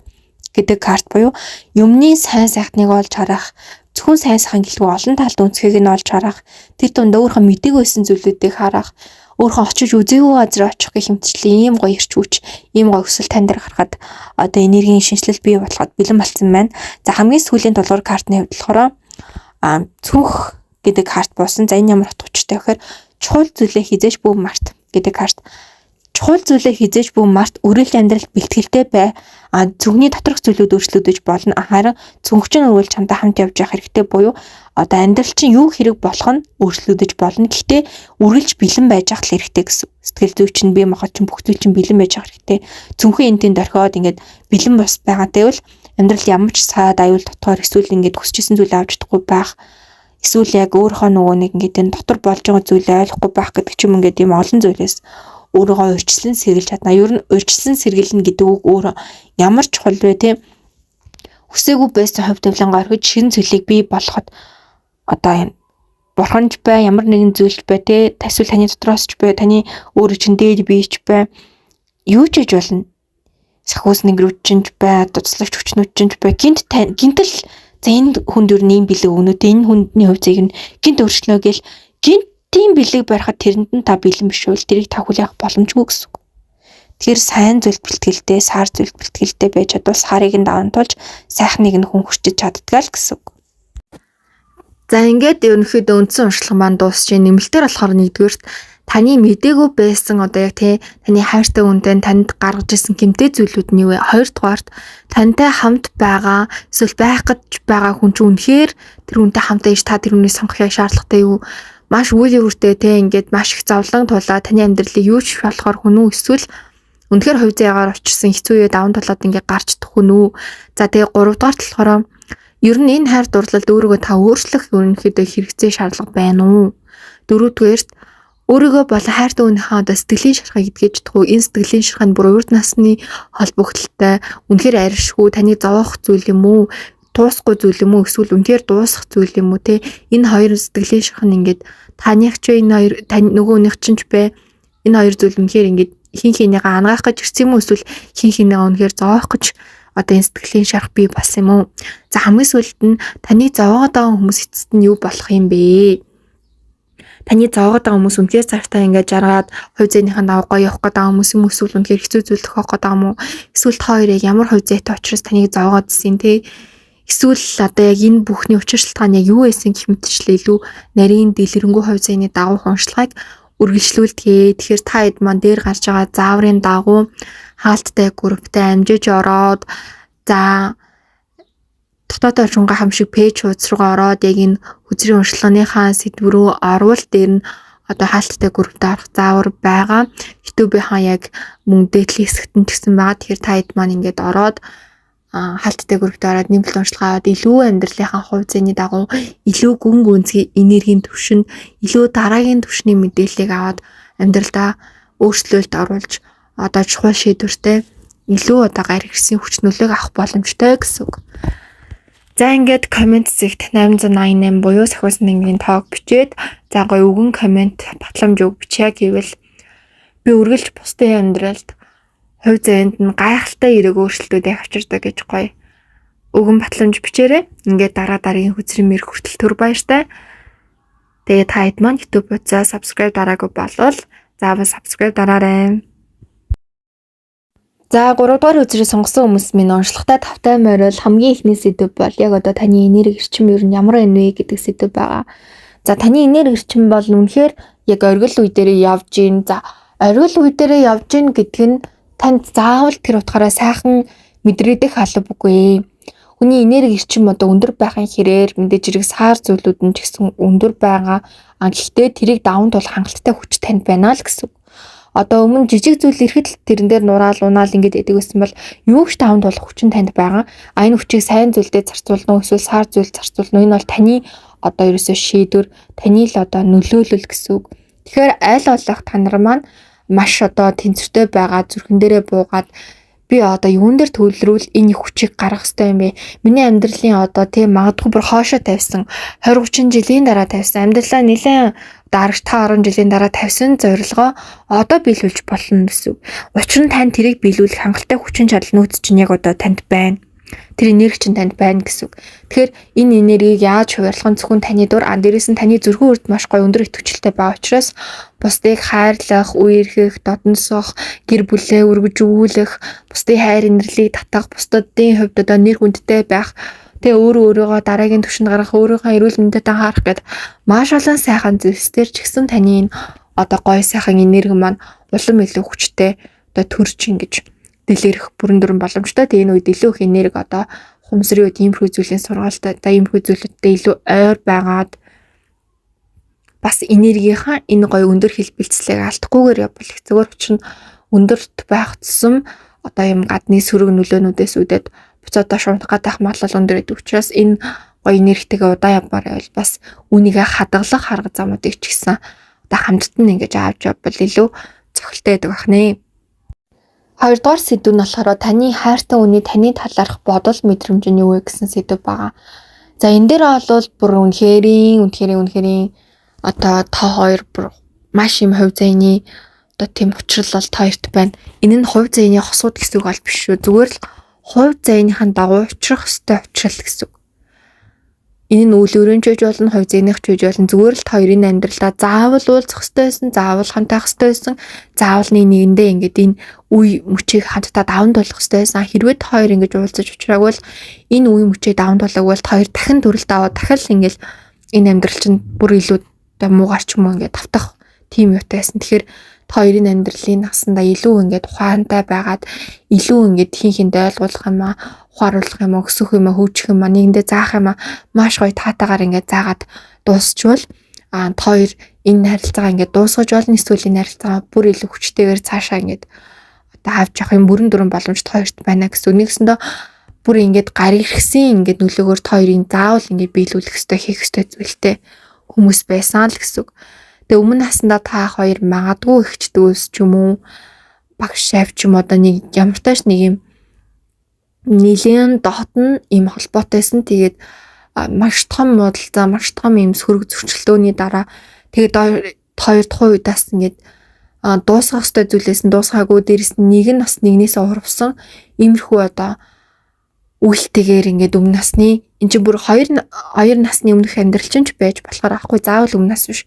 A: гэдэг карт буюу юмны сайн сайхныг олж харах, зөвхөн сайн сайхан гэлгүй олон талд үнцгийг нь олж харах, тэр дунд өөрийнхөө мэдээг байсан зүйлүүдийг харах, өөрийнхөө очиж үзээгүй газар очих гэх хэмтчлээ ийм гоё ирч хүч, ийм гоё өсөл тань дээр гарахад одоо энергийн шинжилэл бий болоход бэлэн болсон байна. За хамгийн сүүлийн тулгуур картны хувьд болохоор цүнх гэдэг карт буусан. За энэ ямар утга учиртай вэ гэхээр чухал зүйлээ хизээж бүү март гэдэг карт. Чухал зүйлээ хизээж бүү март өрөөл амьдралд бэлтгэлтэй бай. Зөвхний доторх зүйлүүд өөрчлөгдөж болно. Харин цүнхчин өрөөл чамтай хамт явж явах хэрэгтэй буюу одоо амьдрал чинь юу хэрэг болох нь өөрчлөгдөж болно. Гэхдээ үргэлж бэлэн байж ах хэрэгтэй гэсэн. Сэтгэл зүй чинь бие махбод чинь бүх зүйл чинь бэлэн байж ах хэрэгтэй. Цүнхэн энтийн дөрхиод ингээд бэлэн бос байгаатай бол амьдрал ямар ч саад аюул дотгоор эсвэл ингээд хүсчихсэн зүйл авч чадахгүй байх. Эсвэл яг өөрийнхөө нөгөө нэг ингээд энэ дотор болж байгаа зүйлээ ойлгохгүй байх гэдэг ч юм ингээд юм олон зүйлээс өөрийгөө урьдчилан сэргийлж чадна. Ер нь урьдчилан сэргийлнэ гэдэг үг өөрөө ямар чухал вэ те? Хүсээгүй байсан хувь тавилангаа орхиж шин зүйлийг бий болгоход одоо бурханч бай, ямар нэгэн зүйлч бай те, эсвэл таны дотроос ч бай, таны өөрөө чинь дээд бийч бай. Юу ч хийж болно. Сахиус нэгрүүчинч бай, туцлагч хүчнүүчинч бай. Гинтэл за энэ хүнд юу нэм бэлэг өгнө те, энэ хүндний хувьцыг нь гинт өөрчлөнө гэл гинтийн бэлэг барихад тэрэнд нь та бэлэн биш бол тэрийг та хүлээх боломжгүй гэсэн үг. Тэгэхээр сайн зүйл бэлтгэлтэй, сар зүйл бэлтгэлтэй байж чадвал сарыг нь даван тулж сайхныг нь хүн хүчиж чаддгаа л гэсэн үг. За ингээд ерөнхийдөө үндсэн уншлага маань дуусчээ. Нэмэлтээр болохоор нэгдүгээрт таны мдээгүй байсан одоо яг таны хайртай хүнтэй танд гаргаж ирсэн гэмтэй зүйлүүд нь юу вэ? Хоёрдугаарт тантай хамт байгаа эсвэл байх гэж байгаа хүн чинь үнэхээр тэр хүнтэй хамтаа иж та тэр хүнийг сонгохыг шаардлагатай юу? Маш үйл явдалтай ингээд маш их зовлон тулаа таны амьдралыг юу ч болохоор хүн үү эсвэл үнэхээр хувь заяагаар очирсан хэцүү үе даван тулаад ингээд гарч идэх хүн үү? За тэгээ гуравдугаарт болохоор ер нь энэ хайр дурлалд өөрийгөө та өөрчлөх ерөнхийдөө хэрэгцээ шаардлага байна уу? Дөрөвдүгээрт өөрийгөө болон хайртай хүнийхээ одоо сэтгэлийн шархыг эдгэж чадах уу? Энэ сэтгэлийн шарх нь бүр урд насны холбогдлолтой үнэхээр арьшгүй таны зовоох зүйл юм уу? Дуусахгүй зүйл юм уу? Эсвэл үнэхээр дуусах зүйл юм уу те? Энэ хоёр сэтгэлийн шарх нь ингээд таних ч энэ хоёр тань нөгөө хүнийх чинь ч бай. Энэ хоёр зүйл үнэхээр ингээд хин хинийгээ ангаах гэж ирсэн юм уу? Эсвэл хин хинийгээ үнэхээр зовоох гэж одоо энэ сэтгэлийн шарх бий болсон юм уу? За хамгийн сүүлд нь таны зовоогоод байгаа хүмүүс эцэст нь юу болох юм бэ? Таны зовоогоод байгаа хүмүүс үнэхээр цагтаа ингээд жаргаад хувь зээнийхэн даваа гоё явах гэдэг хүмүүс юм эсвэл үнэхээр хэцүү зүйл тохиох гэдэг юм уу? Эсвэл та хоёрыг ямар хувь зээтэй учраас таныг зовоогоодсэн те? Эсвэл одоо яг энэ бүхний учир шалтгаан яг юу байсан гэх мэтчлээ илүү нарийн дэлгэрэнгүй хувь зээний дагуу уншлагыг үргэлжлүүлдэгэ. Тэгэхээр та хэд маань дээр гарч байгаа зааврын дагуу хаалттай групптэй амжиж ороод за дотоод орчингаа хамшиг пэйж хуудас руугаа ороод яг энэ хүзрийн уншлагынхаа сэдв рүү оруул дээр нь одоо хаалттай групптэй орох заавар байгаа. YouTube-ийн яг мөн дээдлийн хэсэгт нь тэгсэн байгаа. Тэгэхээр та хэд маань ингээд ороод хаалттай группт ороод нэмэлт уншлагаа аваад илүү амьдралынхаа хувь зээний дагуу илүү гүн гүнзгий энергийн түвшин илүү дараагийн түвшний мэдээллийг аваад амьдралдаа өөрчлөлт оруулж одоо чухал шийдвэртэй илүү одоо гариг ирсэн хүч нөлөөг авах боломжтой гэсэн үг. За ингээд комент зэгт 888 буюу сахиус нэнгийн тоог бичээд за гоё өгөн комент батламж өг бичээ гэвэл би үргэлж бусдын амьдралд хувь зээнд нь гайхалтай эерэг өөрчлөлтүүдийг авчирдаг гэж гоё өгөн батламж бичээрэй. Ингээд дараагийн хүзрийн мэр хүртэл төр баяртай. Тэгээд та хэд маань YouTube хуудасаа subscribe дараагүй болвол заавал subscribe дараарай. За 3 дугаар үзрээ сонгосон хүмүүс минь уншлагатай тавтай морил хамгийн ихний сэдв бол яг одоо таны энерги эрчим ер нь ямар байна вэ гэдэг сэдв байгаа. За таны энерги эрчим бол үнэхээр яг оргил үе дээрээ явж гин. За оргил үе дээрээ явж гин гэдэг нь танд заавал тэр утгаараа сайхан мэдрэгдэх албагүй. Хүний энерги эрчим одоо өндөр байхын хэрээр мэдээж хэрэг саар зүйлүүд нь ч гэсэн өндөр байгаа. Гэхдээ тэрийг даван туулах хангалттай хүч танд байна л гэсэн. Одоо өмнө жижиг зүйл ирэхэд тэрэн дээр нураал унаал ингэж яадаг байсан бол юу ч даван туулах хүч нь танд байгаа. А энэ хүчийг сайн зүйлдээ зарцуулна уу эсвэл саар зүйл зарцуулна уу? Энэ бол таны одоо ерөөсөө шийдвэр, таны л одоо нөлөөлөл гэсэн үг. Тэгэхээр аль болох та нар маань маш одоо тэнцвэртэй байгаа зүрхэн дээрээ буугаад би одоо юун дээр төвлөрүүл энэ хүчийг гаргах хэрэгтэй юм бэ? Миний амьдралын одоо тийм магадгүй бүр хоошоо тавьсан 20 30 жилийн дараа тавьсан амьдралаа нэлээд дарагч 5 10 жилийн дараа тавьсан зорилгоо одоо биелүүлж болно гэсэн. Учир нь тань тэрийг биелүүлэх хангалттай хүчин чадал нөөц чинь яг одоо танд байна. Тэр энерги чинь танд байна гэсэн. Тэгэхээр энэ энергийг яаж хуваарлах нь зөвхөн таны дур дээрээс нь таны зүрхэн үрд маш гоё өндөр идэвхжэлтэй байгаа учраас бусдыг хайрлах, үерхэх, додносох, гэр бүлээ өргөжүүлэх, бусдын хайр инэрлийг татах, бусдын хувьд одоо нэр хүндтэй байх, тэгээ өөрийгөө дараагийн түвшинд гаргах, өөрийнхөө эрүүл мэндэд анхаарах гэд маш олон сайхан зүйлсээр ч гэсэн таны энэ одоо гоё сайхан энерги маань улам илүү хүчтэй одоо төрж ингэж дэлгэрэх бүрэн дүрэн боломжтой. Тэгээ энэ үед илүү их энерги одоо хумсрын үед иймэрхүү зүйлийн сургаалтай, иймэрхүү зүйлүүдтэй илүү ойр байгаад бас энергийнхаа энэ гоё өндөр хэлбэлцлийг алдахгүйгээр явбал их зүгээр учраас өндөрт байх тусам одоо юм гадны сөрөг нөлөөнүүдээс үүдээд буцаадаа шунтах гадах маглал өндөр гэдэг учраас энэ гоё энергитэйгээ удаан явбаар байвал бас үнийгээ хадгалах арга замуудыг ч гэсэн одоо хамтд нь ингэж авч явбал илүү цохилтой байдаг байна. Хоёрдугаар сэдв нь болохоор таны хайртай хүний таны талаарх бодол мэдрэмж нь юу вэ гэсэн сэдв байгаа. За энэ дээр бол бүр үнэхээр одоо та хоёр бүр маш юм хувь заяаны одоо тийм учрал бол та хоёрт байна. Энэ нь хувь заяаны хосууд гэсэн үг бол биш шүү. Зүгээр л хувь заяаныхаа дагуу учрах ёстой учрал гэсэн үг. Энэ нь үйл өрөөнч байж болно, хувь заяаных ч байж болно. Зүгээр л та хоёрын амьдралаа заавал уулзах ёстой байсан, заавал хамтаах ёстой байсан, заавал нэгэндээ ингээд энэ үе мөчийг хамтдаа даван туулах ёстой байсан. Хэрвээ та хоёр ингэж уулзаж учраагүй бол энэ үе мөчийг даван туулаагүй бол та хоёр дахин төрөлд аваад дахиад ингээд энэ амьдрал чинь бүр илүү муугар ч юм уу ингээд тавтах тийм юутай байсан. Тэгэхээр та хоёрын амьдралын насандаа илүү ингээд ухаантай байгаад илүү ингээд хинхэнд ойлгуулах юм аа, ухааруулах юм аа, өсөх юм аа, хөгжих юм аа, нэгэндээ заах юм аа маш гоё таатаагаар ингээд заагаад дуусчвал та хоёр энэ харилцаагаа ингээд дуусгаж болно. Эсвэл энэ харилцаагаа бүр илүү хүчтэйгээр цаашаа ингээд одоо авч явах юм бүрэн дүрэн боломж та хоёрт байна гэсэн. Нэгсэндээ бүр ингээд гар иргсэн ингээд нөлөөгөөр та хоёрын заавал ингээд биелүүлэх ёстой, хийх ёстой зүйлтэй хүмүүс байсан л гэсэн үг. Тэгээ өмнө наснда та хоёр магадгүй ихч дүүс ч юм уу багш шавь ч юм одоо нэг ямартайш нэг юм нэлийн дотн ийм холбоотойсэн. Тэгээд маш том муудалцаа, маш том ийм сөрөг зөрчилдөөний дараа тэгээд хоёр дахь уудаас ингээд дуусгах ёстой зүйлээс нь дуусгаагүй, дээрэс нь нэг нь бас нэгнээсээ урвсан иймэрхүү одоо үйлтэйгээр ингээд өмнө насны эн чинь бүр хоёр насны өмнөх амьдрал чинь байж болохоор аахгүй заавал өмнө нас биш.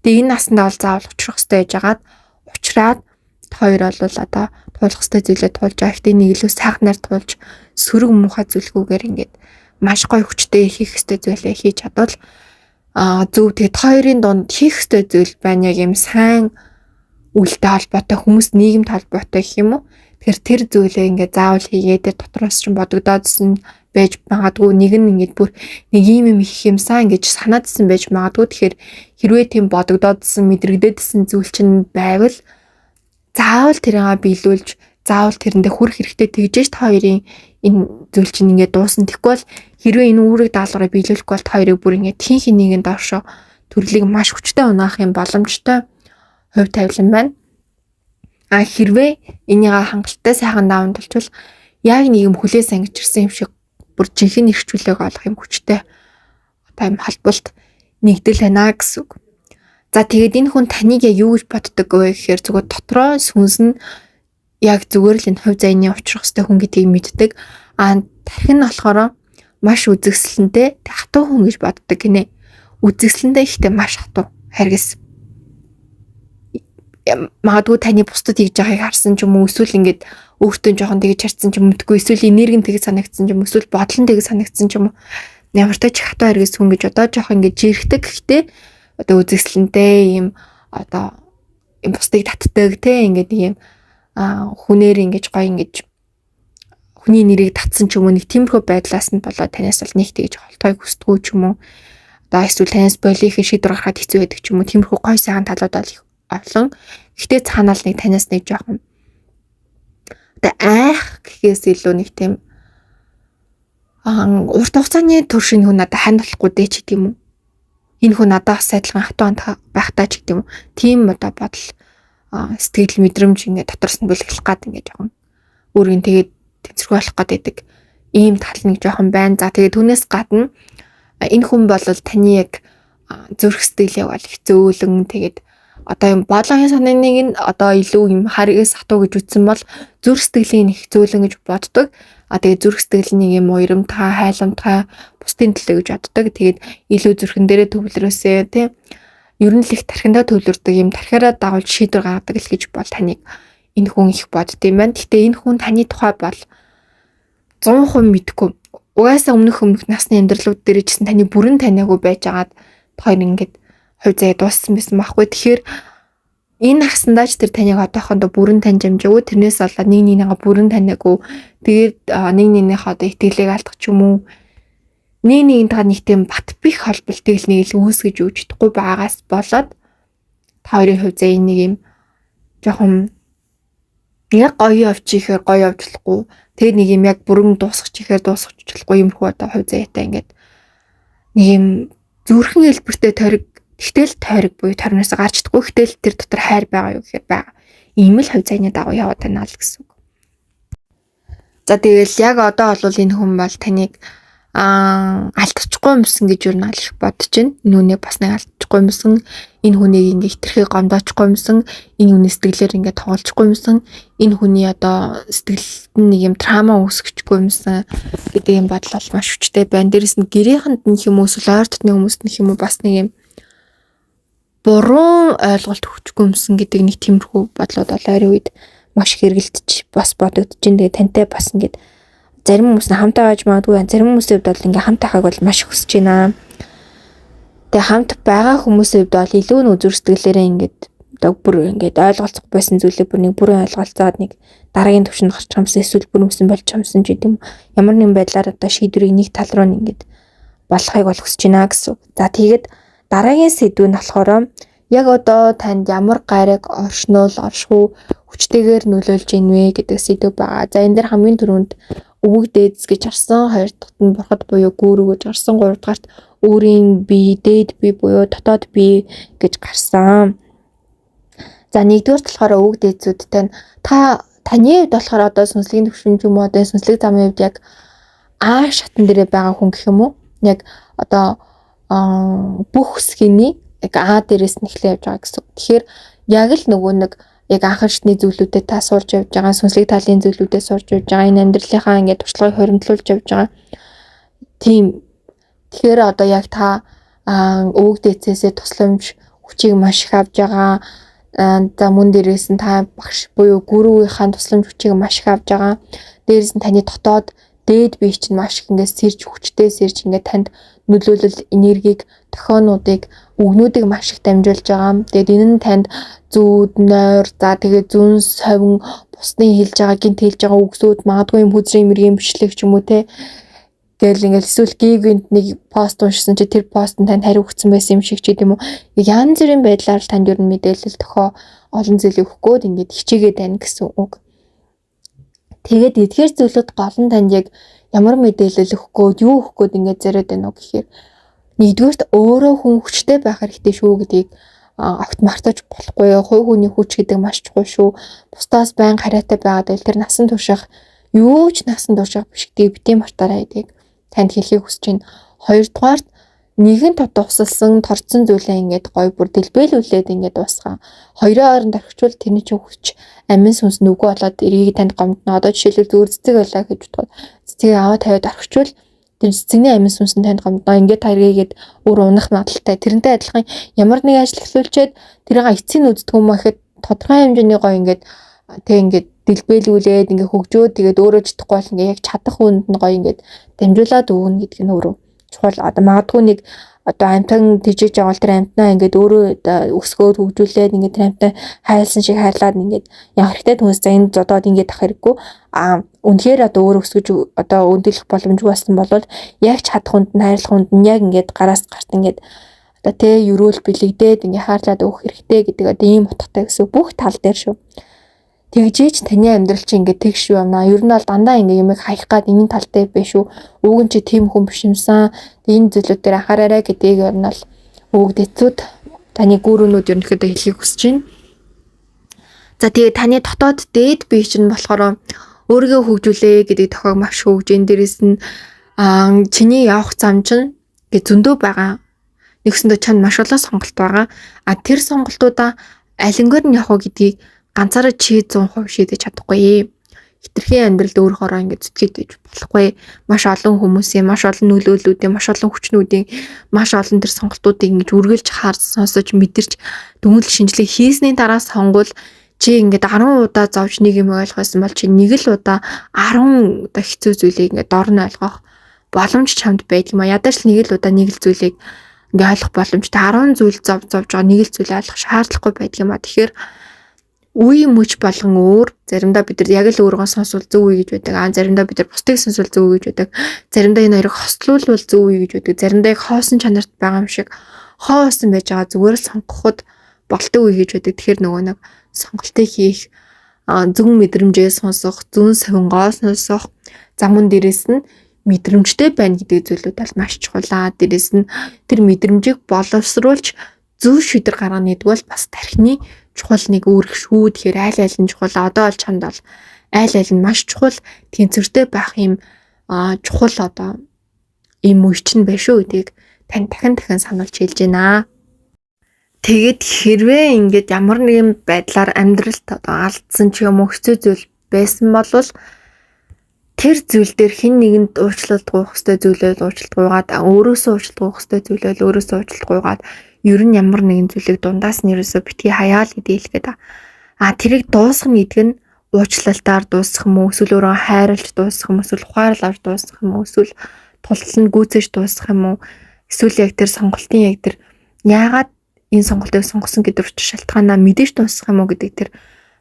A: Тэгээ энэ наснда бол заавал учрах ёстой байжгаад учраад хоёр бол одоо туулах ёстой зүйлээ туулж байгаа. Гэтэ нэг илүү сайхнаар туулж сөрөг муухай зүйлгүйгээр ингээд маш гоё хүчтэй хийх ёстой зүйлээ хийж чадвал зөв. Тэгээд хоёрын дунд хийх ёстой зүйл байна яг юм сайн үйлтэй холбоотой, хүмүүс нийгэмд холбоотой гэх юм уу. Тэгэхээр тэр зүйлээ ингээд заавал хийгээд тэр дотроос ч бодогдоодсэн байж магадгүй, нэг нь ингээд бүр нэг юм их юмсан гэж санаадсан байж магадгүй. Тэгэхээр хэрвээ тийм бодогдоодсэн, мэдрэгдээдсэн зүйл чинь байвал заавал тэрийг биелүүлж, заавал тэрэндээ хүрэх хэрэгтэй. Тэгжээж та хоёрын энэ зүйл чинь ингээд дуусан. Тэгэхгүй бол хэрвээ энэ үүрэг даалгаврыг биелүүлэхгүй бол та хоёрыг бүр ингээд хин нэгэнд доошоо төрлийг маш хүчтэй унаах юм боломжтой хувь тавилан байна. Хэрвээ энийг хангалттай сайхан даван тулчвал яг нэг юм хүлээс ангижирсан юм шиг бүр жинхэнэ ирчүүлэг олох юм хүчтэй одоо юм холболт нэгдэл байна гэсэн үг. За тэгээд энэ хүн таныг юу гэж боддог вэ гэхээр зүгээр дотроо сүнс нь яг зүгээр л энэ хувь заяаны учрах хэвээр хүн гэдгийг мэддэг. Тархин нь болохоор маш үзэсгэлэнтэй хатуу хүн гэж боддог гинэ. Үзэсгэлэнтэй ихтэй маш хатуу харгас. Магадгүй таны бусдад хийж байгааг харсан ч юм уу, эсвэл ингээд өөртөө жоохон тэгж харсан ч юм мэдгүй, эсвэл энерги нь тэгж санагдсан ч юм уу, эсвэл бодол нь тэгж санагдсан ч юм уу. Ямар ч тач хатуу харгас хүн гэж одоо жоохон ингээд жирхдэг. Гэхдээ одоо үзэсгэлэнтэй юм одоо юм бусдыг татдаг те ингээд нэг юм хүнээр ингэж гоё ингэж хүний нэрийг татсан ч юм уу, нэг тиймэрхүү байдлаас нь болоод танаас бол нэг тэгж холтойг хүсдэггүй ч юм уу. Одоо эсвэл танаас болихийн шийдвэр гаргахад хэцүү байдаг ч юм уу, тиймэрхүү гоё сайхан талууд бол олон. Гэхдээ цаанаа л нэг танаас нэг жоохон одоо айх гэхээс илүү нэг тийм урт хугацааны төршин хүн надад хань болохгүй дээ ч гэдэм үү. Энэ хүн надаас сайдлан хатуун байхтаа ч гэдэм үү. Тийм одоо бодол сэтгэл мэдрэмж ингээд дотроос нь бэлгэлэх гад ингээд жоохон өөрийн тэгээд тэнцвэргүй болох гад байдаг. Ийм тал нэг жоохон байна. За тэгээд түүнээс гадна энэ хүн бол таны яг зүрх сэтгэлээ бол их зөөлөн тэгээд одоо юм бодлогын санааныг нь одоо илүү юм харгас хатуу гэж үзсэн бол зүрх сэтгэлийн их зөөлөн гэж боддог. Тэгээд зүрх сэтгэлийн юм уйрамтай, хайламтай, бусдын төлөө гэж боддог. Тэгээд илүү зүрхэн дээрээ төвлөрөөсэй тийм. Ер нь л их тархиндаа төвлөрдөг юм тархиараа дагуулж шийдвэр гаргадаг л гэж бол таныг энэ хүн их бодд юм байна. Гэхдээ энэ хүн таны тухай бол 100% мэдгүй. Угаасаа өмнөх насны амьдралууд дээр ч гэсэн таны бүрэн таниагүй байжгаад хоёр ингээд хувь заяа дууссан байсан байхгүй. Тэгэхээр энэ насандаа ч тэр таныг одоохондоо бүрэн таньж амжаагүй. Тэрнээс болоод нэг нэгнийгээ бүрэн таниагүй. Тэгээд нэг нэгнийхээ одоо итгэлийг алдах ч юм уу. Нэг нэгнийгээ нэг тийм бат бих холболтыг л нэг л үүсгэж өгч чадахгүй байгаас болоод та хоёрын хувь заяа нэг юм жоохон яг гоё явж ихээр гоё явж болохгүй. Тэгээд нэг юм яг бүрэн дуусгах ихээр дуусгах болохгүй юмрхүү одоо хувь заяатай ингээд нэг юм зүрхэн хэлбэртэй тойрог. Гэтэл тойрог буюу торноос гарч чадахгүй. Гэтэл тэр дотор хайр байгаа юу гэхээр байгаа. ийм л хувь цагны дагуу яваад байна л гэсэн үг. За тэгэл яг одоо бол энэ хүн бол таныг алдчихгүй юмсан гэж юу нэг бодож байна. Энэ хүнийг бас нэг алдчихгүй юмсан, энэ хүнийг ингээ хитрхээ гомдоочгүй юмсан, энэ хүний сэтгэлээр ингээ тоглохгүй юмсан, энэ хүний одоо сэтгэлд нэг юм трама үүсгэхгүй юмсан гэдэг юм бодол бол маш хүчтэй байна. Дээрэс нь гэрээхэнд нь юм эсвэл ойр дотны хүмүүст нь юм бас нэг юм буруу ойлголт өгчихгүй юмсан гэдэг нэг тиймэрхүү бодлоод бол ойрын үед маш хэрэгэлдэж бас бодогдож байна. Тэгээ тантай бас ингээд зарим хүмүүс нь хамтаа байж магадгүй, зарим хүмүүсийн хувьд бол ингээм хамт байхаг бол маш хүсэж байна. Тэгээ хамт байгаа хүмүүсийн хувьд бол илүү нь үзүр сэтгэлээрээ ингээд одоо бүр ингээд ойлголцох байсан зүйлээ бүр нэг бүрэн ойлголцоод нэг дараагийн төвшөнд гарч хамсан эсвэл бүр юмсан болж хамсан ч гэдэм ямар нэгэн байдлаар одоо шийдвэрийг нэг тал руу ингээд болгохыг бол хүсэж байна гэсэн. За тэгээд дараагийн сэдв нь болохоор яг одоо танд ямар гариг оршихуй хүчтэйгээр нөлөөлж ийн вэ гэдэг сэдв байгаа. За энэ дэр хамгийн түрүүнд өвөг дээдс гэж арсан, хоёр дахьт нь бурхад буюу гүүрүү гэж арсан, гурав дахьт өөрийн бие, дээд бие буюу дотоод бие гэж гарсан. За нэгдүгээр болохоор өвөг дээдсүүд тань таны хувьд болохоор одоо сүнслэгийн төвшин юм уу, одоо сүнслэг замын хувьд яг А шатн дээрээ байгаа хүн гэх юм уу? Яг одоо бүх хэсгийн яг А дээрээс нь эхлээ явж байгаа гэсэн. Тэгэхээр яг л нөгөө нэг яг анхан шатны зүйлүүдэд та сурж явж байгаа, сүнслэг талын зүйлүүдэд сурж явж байгаа, энэ амьдралынхаа ингээд туршлагыг хоримтлуулж явж байгаа. Тийм. Тэгэхээр одоо яг та өвөг дээдсээсээ тусламж хүчийг маш их авж байгаа. За мөн дээрээс нь та багш буюу гүрүүгийнхаа тусламж хүчийг маш их авж байгаа. Дээрээс нь таны дотоод дээд бие чинь маш их ингээд сэрж хүчтэй сэрж ингээд танд нөлөөлөл энергийг, тохионуудыг, үгнүүдийг маш их дамжуулж байгаа. Тэгээд энэ нь танд зүүд, нойр, за тэгээд зүүн совин, бусдын хэлж байгаа, гинт хэлж байгаа үгсүүд, магадгүй юм хүзрийн мэргийн бичлэг ч юм уу те. Гэл ингээд эсвэл гигэнт нэг пост уншсан чи тэр пост нь танд хариу өгсөн байсан юм шиг ч гэдэм үү. Янз бүрийн байдлаар танд юу мэдээлэл тохоо олон зүйлийг өгөх гээд ингээд хичээгээд байна гэсэн үг. Тэгээд эдгээр зүйлүүд гол нь танд яг ямар мэдээлэл өгөх гээд юу өгөх гээд ингээд зориод байна уу гэхээр нэгдүгээрт өөрөө хүн хүчтэй байх хэрэгтэй шүү гэдгийг огт мартаж болохгүй. Хувь хүний хүч гэдэг маш чухал шүү. Бусдаас байн хараатай байгаад байл тэр насан турших юу ч насан турших биш гэдгийг битгий мартаарай гэдгийг танд хэлхийг хүсэж байна. Хоёрдугаарт нэгэн тодорхойлсон торцсон зүйлээ ингээд гой бүр дэлбэлүүлээд ингээд дуусгаа. Хоёрын хооронд орхичвол тэрний чинь хүч амин сүнс нүгөө болоод эрийг танд гомдно. Одоо жишээлбэл зүгээр цэцэг байлаа гэж бодоход цэцгийг аваад тавиад орхичвол тэр цэцэгний амин сүнс нь танд гомдно. Ингээд таргээгээд өөр унах магадaltaй. Тэрнтэй адилхан ямар нэг ажил эхлүүлчихэд тэрийг эцсийн үздэг юм ахэд тодорхой хэмжээний гой ингээд тэг ингээд дэлбэлүүлээд ингээд хөгжөөд тэгээд өөрөө чадахгүй бол ингээд яг чадах хүнд нь гой ингээд дамжуулаад өгнө гэдэг нь өөрөө чухал. Одоо магадгүй нэг одоо амтан тэжээж байгаа бол тэр амтнаа ингээд өөрөө өсгөөд хөгжүүлээд ингээд тэр амтан хайлсан шиг хайрлаад ингээд яг хэрэгтэй түнс за энэ зодоод ингээд ах хэрэггүй. Үнэхээр одоо өөрөө өсгөж одоо өндөлөх боломжгүй болсон бол яг чадах хүнд нь хайрлах хүнд нь яг ингээд гараас гарт ингээд одоо тэ ерөөл бэлэгдээд ингээд хаарлаад өгөх хэрэгтэй гэдэг одоо ийм утгатай гэсэн бүх тал дээр шүү. Тэгжээч таны амьдрал чи ингээд тэгш юу юмнаа. Ер нь бол дандаа ингээд юмыг хаях гад энэ талтай биш үү. Өвг нь чи тийм хүн биш юмсан. Энэ зүйлүүд дээр анхаараарай гэдгийг ер нь бол өвг дэцүүд таны гүрүүнүүд ерөнхийдөө хэлхийг хүсэж байна. За тэгээ таны дотоод дээд бие чинь болохоор өөрийгөө хөгжүүлээ гэдэг тохиог маш хөгжин. Дээрэс нь чиний явах зам чинь ингээд зөндөө байгаа. Нэгсэндээ чанд маш олон сонголт байгаа. Тэр сонголтуудаа алингаар нь явах гэдгийг ганцаараа чи 100% шийдэж чадахгүй. Хитрхийн амьдралд өөрөөрөө ингэж зүтгэж болохгүй. Маш олон хүмүүсийн, маш олон нөлөөллүүдийн, маш олон хүчнүүдийн, маш олон тэр сонголтуудыг ингэж үргэлж харж, сонсож, мэдэрч дүнэлт шинжилгээ хийсний дараа сонгол чи ингэж 10 удаа зовж нэг юм ойлгосон бол чи нэг л удаа 10 удаа хэцүү зүйлийг ингэж дор нь ойлгох боломж чамд байдаг юм а. Ядаж л нэг л удаа нэг л зүйлийг ингэ ойлгох боломжтой 10 зүйл зовж байгаа нэг л зүйл ойлгох шаардлагагүй байдаг юм а. Тэгэхээр үе мөч болгон өөр. Заримдаа бид нар яг л өөргөө сонсвол зөв үе гэж байдаг. Заримдаа бид нар бусдыг сонсвол зөв үе гэж байдаг. Заримдаа энэ хоёрыг хослуулвал зөв үе гэж байдаг. Заримдаа яг хоосон чанарт байгаа юм шиг хоосон байж байгаа зүгээр л сонгоход болтой үе гэж байдаг. Тэгэхээр нөгөө нэг сонголтыг хийх, зөв мэдрэмжээ сонсох, зүүн совингоо сонсох, замун дээрээс нь мэдрэмжтэй байна гэдэг зүйлүүд бол маш чухал. Дээрээс нь тэр мэдрэмжийг боловсруулж зөв шийдвэр гаргана гэдэг бол бас тархины чухал нэг үүрэг шүү. Тэгэхээр айл нь чухал. Одоо бол чамд бол айл нь маш чухал. Тэнцвэртэй байх юм чухал одоо ийм үе чинь байна шүү гэдгийг тань дахин сануулж хэлж байна. Тэгээд хэрвээ ингээд ямар нэгэн байдлаар амьдралд одоо алдсан ч юм уу хэцүү зүйл байсан бол тэр зүйл дээр хэн нэгэнд уучлалт гуйх ёстой зүйлээ уучлалт гуйгаад өөрөөсөө уучлалт гуйх ёстой зүйлээ өөрөөсөө уучлалт гуйгаад ер нь ямар нэгэн зүйлийг дундаас нь ерөөсөө битгий хаяал гэдээ хэлгээд тэрийг дуусгах гэдэг нь уучлалтаар дуусгах юм уу эсвэл өөрөө хайрлж дуусгах юм уу эсвэл ухаарлж авч дуусгах юм уу эсвэл тултал нь гүйцэж дуусгах юм уу эсвэл яг тэр сонголтын яг тэр яагаад энэ сонголтыг сонгосон гэдэг шалтгаанаа мэдээж дуусгах юм уу гэдэг тэр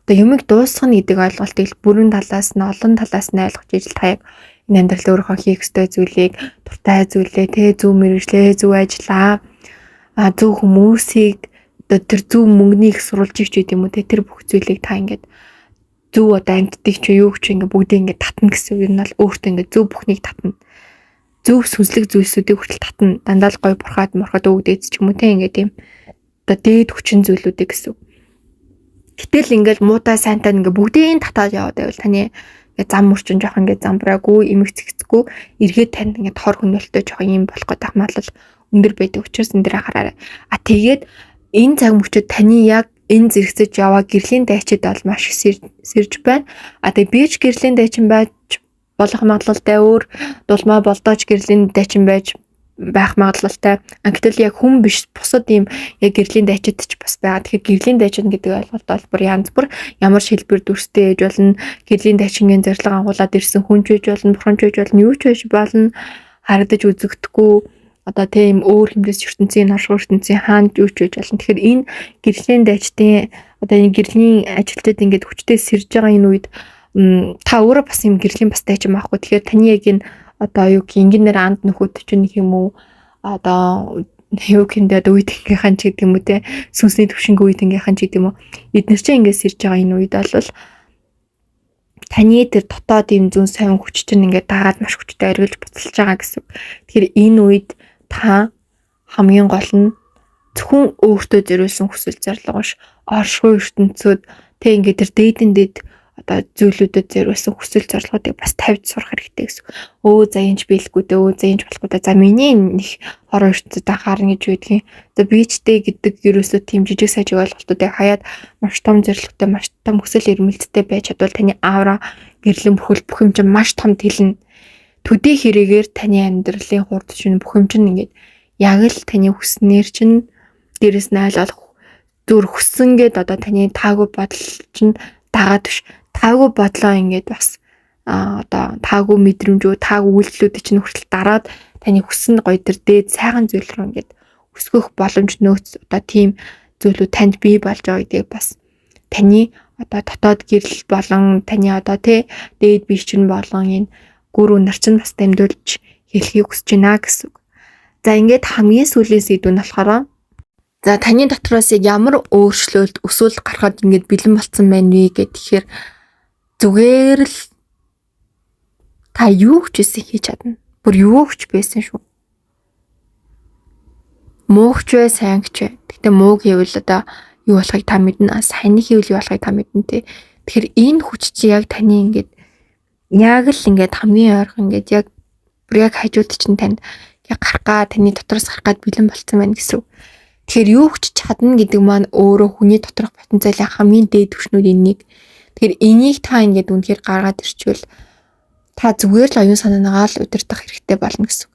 A: одоо юмыг дуусгах нь гэдэг ойлголтыг бүрэн талаас нь олон талаас нь ойлгож ижил та яг энэ амьдрал өөрийнхөө хийх ёстой зүйлийг дуртай зүйлээ зөв мэргэжлээ зөв ажиллаа зөв хүмүүсийг одоо тэр зөв мөнгөнийг сурулж ич гэдэг юм уу тэр бүх зүйлийг та ингээд зөв одоо амьддаг ч юу ч ингээд бүгдийг ингээд татна гэсэн үг нь бол өөртөө ингээд зөв бүхнийг татна зөв сүнслэг зүйлсүүдийг хүртэл татна дандаа л гой бурхаад өгдөөд ч юм уу те ингээд юм одоо дээд хүчин зүйлүүдийг гэсэн. Гэтэл ингээл муутай сайнтай ингээ бүгдийг татаад яваад байвал таны ингээ зам мөрчин жоох ингээ замбраагүй эмэг цэгцгүй эргээд танд ингээ хор хөнөөлтөө жоох юм болох гэдэг маалал өндөр байдаг учраас энэ дээр хараарай. Тэгээд энэ цаг мөчид таны яг энэ зэрэгцэж яваа гэрлийн дайчид бол маш их сэрж байна. Тэгээд би ч гэрлийн дайчин байж болох магадлалтай өөр дулмаа болдооч гэрлийн дайчин байж байх магадлалтай. Гэтэл яг хүн биш бусад ийм яг гэрлийн дайчид ч бас байгаа. Тэгэхээр гэрлийн дайчин гэдэг ойлголт бол бүр янз бүр ямар шилбэр дүрстэй ээж болно. Гэрлийн дайчингийн зорилго агуулад ирсэн хүн ч байж болно, бурхан ч байж болно, юу ч байж болно. Харагдаж үзэгдэхгүй одоо тийм өөр хэмжээс ертөнцийн орших ертөнцийн хаанд юу ч байж болно. Тэгэхээр энэ гэрлийн дайчдын одоо энэ гэрлийн ажилтнууд ингээд хүчтэй сэрж байгаа энэ үед та өөрөө бас юм гэрлийн бас дайчин байхгүй. Тэгэхээр таны яг энэ одоо юу гэх ингэнээр анд нөхөд ч нэг юм уу одоо юу гэнтэй одоо үеийнхэнхэн ч гэдэг юм уу те сүнсний төвшингийн үеийнхэнхэн ч гэдэг юм уу эдгээр чинь ингээд сэрж байгаа энэ үед бол таны тэр дотоод юм зүүн сайн хүч чинь ингээд дагаад маш хүчтэй эргэлж буцалж байгаа гэсэн. Тэгэхээр энэ үед та хамгийн гол нь зөвхөн өөртөө зориулсан хүсэл зорилго биш оршихуй ертөнцөд тэг ингээд тэр дээд одоо зүйлүүдэд зориулсан хүсэл зорилгоодыг бас тавьж сурах хэрэгтэй гэсэн. За энэ ч биелэхгүй дээ. За энэ ч болохгүй дээ. За миний нэг хорон ертөнцид анхаарна гэж байдгийн. За биечтэй гэдэг ерөөсөө тийм жижиг сажиг ойлголтуудыг хаяад маш том зорилготой, маш том хүсэл эрмэлзэлтэй байж чадвал таны аавра гэрлэн бүхэл бүх юм чинь маш том тэлнэ. Төдий хэрэгээр таны амьдралын хурд чинь бүх юм чинь ингээд яг л таны хүснээр чинь дээрэс нь ойлгох зүр хүссэн гээд одоо таны таагүй бодол чинь дагаад биш таагүй бодлоо ингээд бас одоо таагүй мэдрэмжөө таагүй үйлдэлүүд чинь хүртэл дараад таны хүссэн гоё төр дээд сайхан зүйл рүү ингээд өсгөх боломж нөөц одоо тийм зүйлүүд танд бий болж байгаа гэдгийг бас таны одоо дотоод гэрэл болон таны одоо дээд биш чинь болон энэ гүр үнэр чинь бас дамжуулж хэлхийг хүсэж байна гэсэн үг. За ингээд хамгийн сүүлийн сэдв нь болохоор за таны дотроос ямар өөрчлөлт өсвөл гарахад ингээд бэлэн болцсон байна вэ гэхээр зүгээр л та юу ч хийж чадна. Бүр юу ч байсан шүү. Муугч бай, сайнч бай. Гэтэ мууг хийвэл одоо юу болохыг та мэднэ. Сайн хийвэл юу болохыг та мэднэ те. Тэгэхээр энэ хүч чи яг таны ингээд яг л ингээд хамгийн ойрхон ингээд яг бүр яг хажууд чинь танд яг гарах таны дотроос гарах бэлэн болцсон байна гэсэн. Тэгэхээр юу ч чадна гэдэг маань өөрөө хүний доторх потенциалын хамгийн дээд түвшнүүдийн нэг. Тэгэхээр энийг та ингээд үнэхээр гаргаад ирчихвэл та зүгээр л оюун санаагаа л удирдах хэрэгтэй болно гэсэн.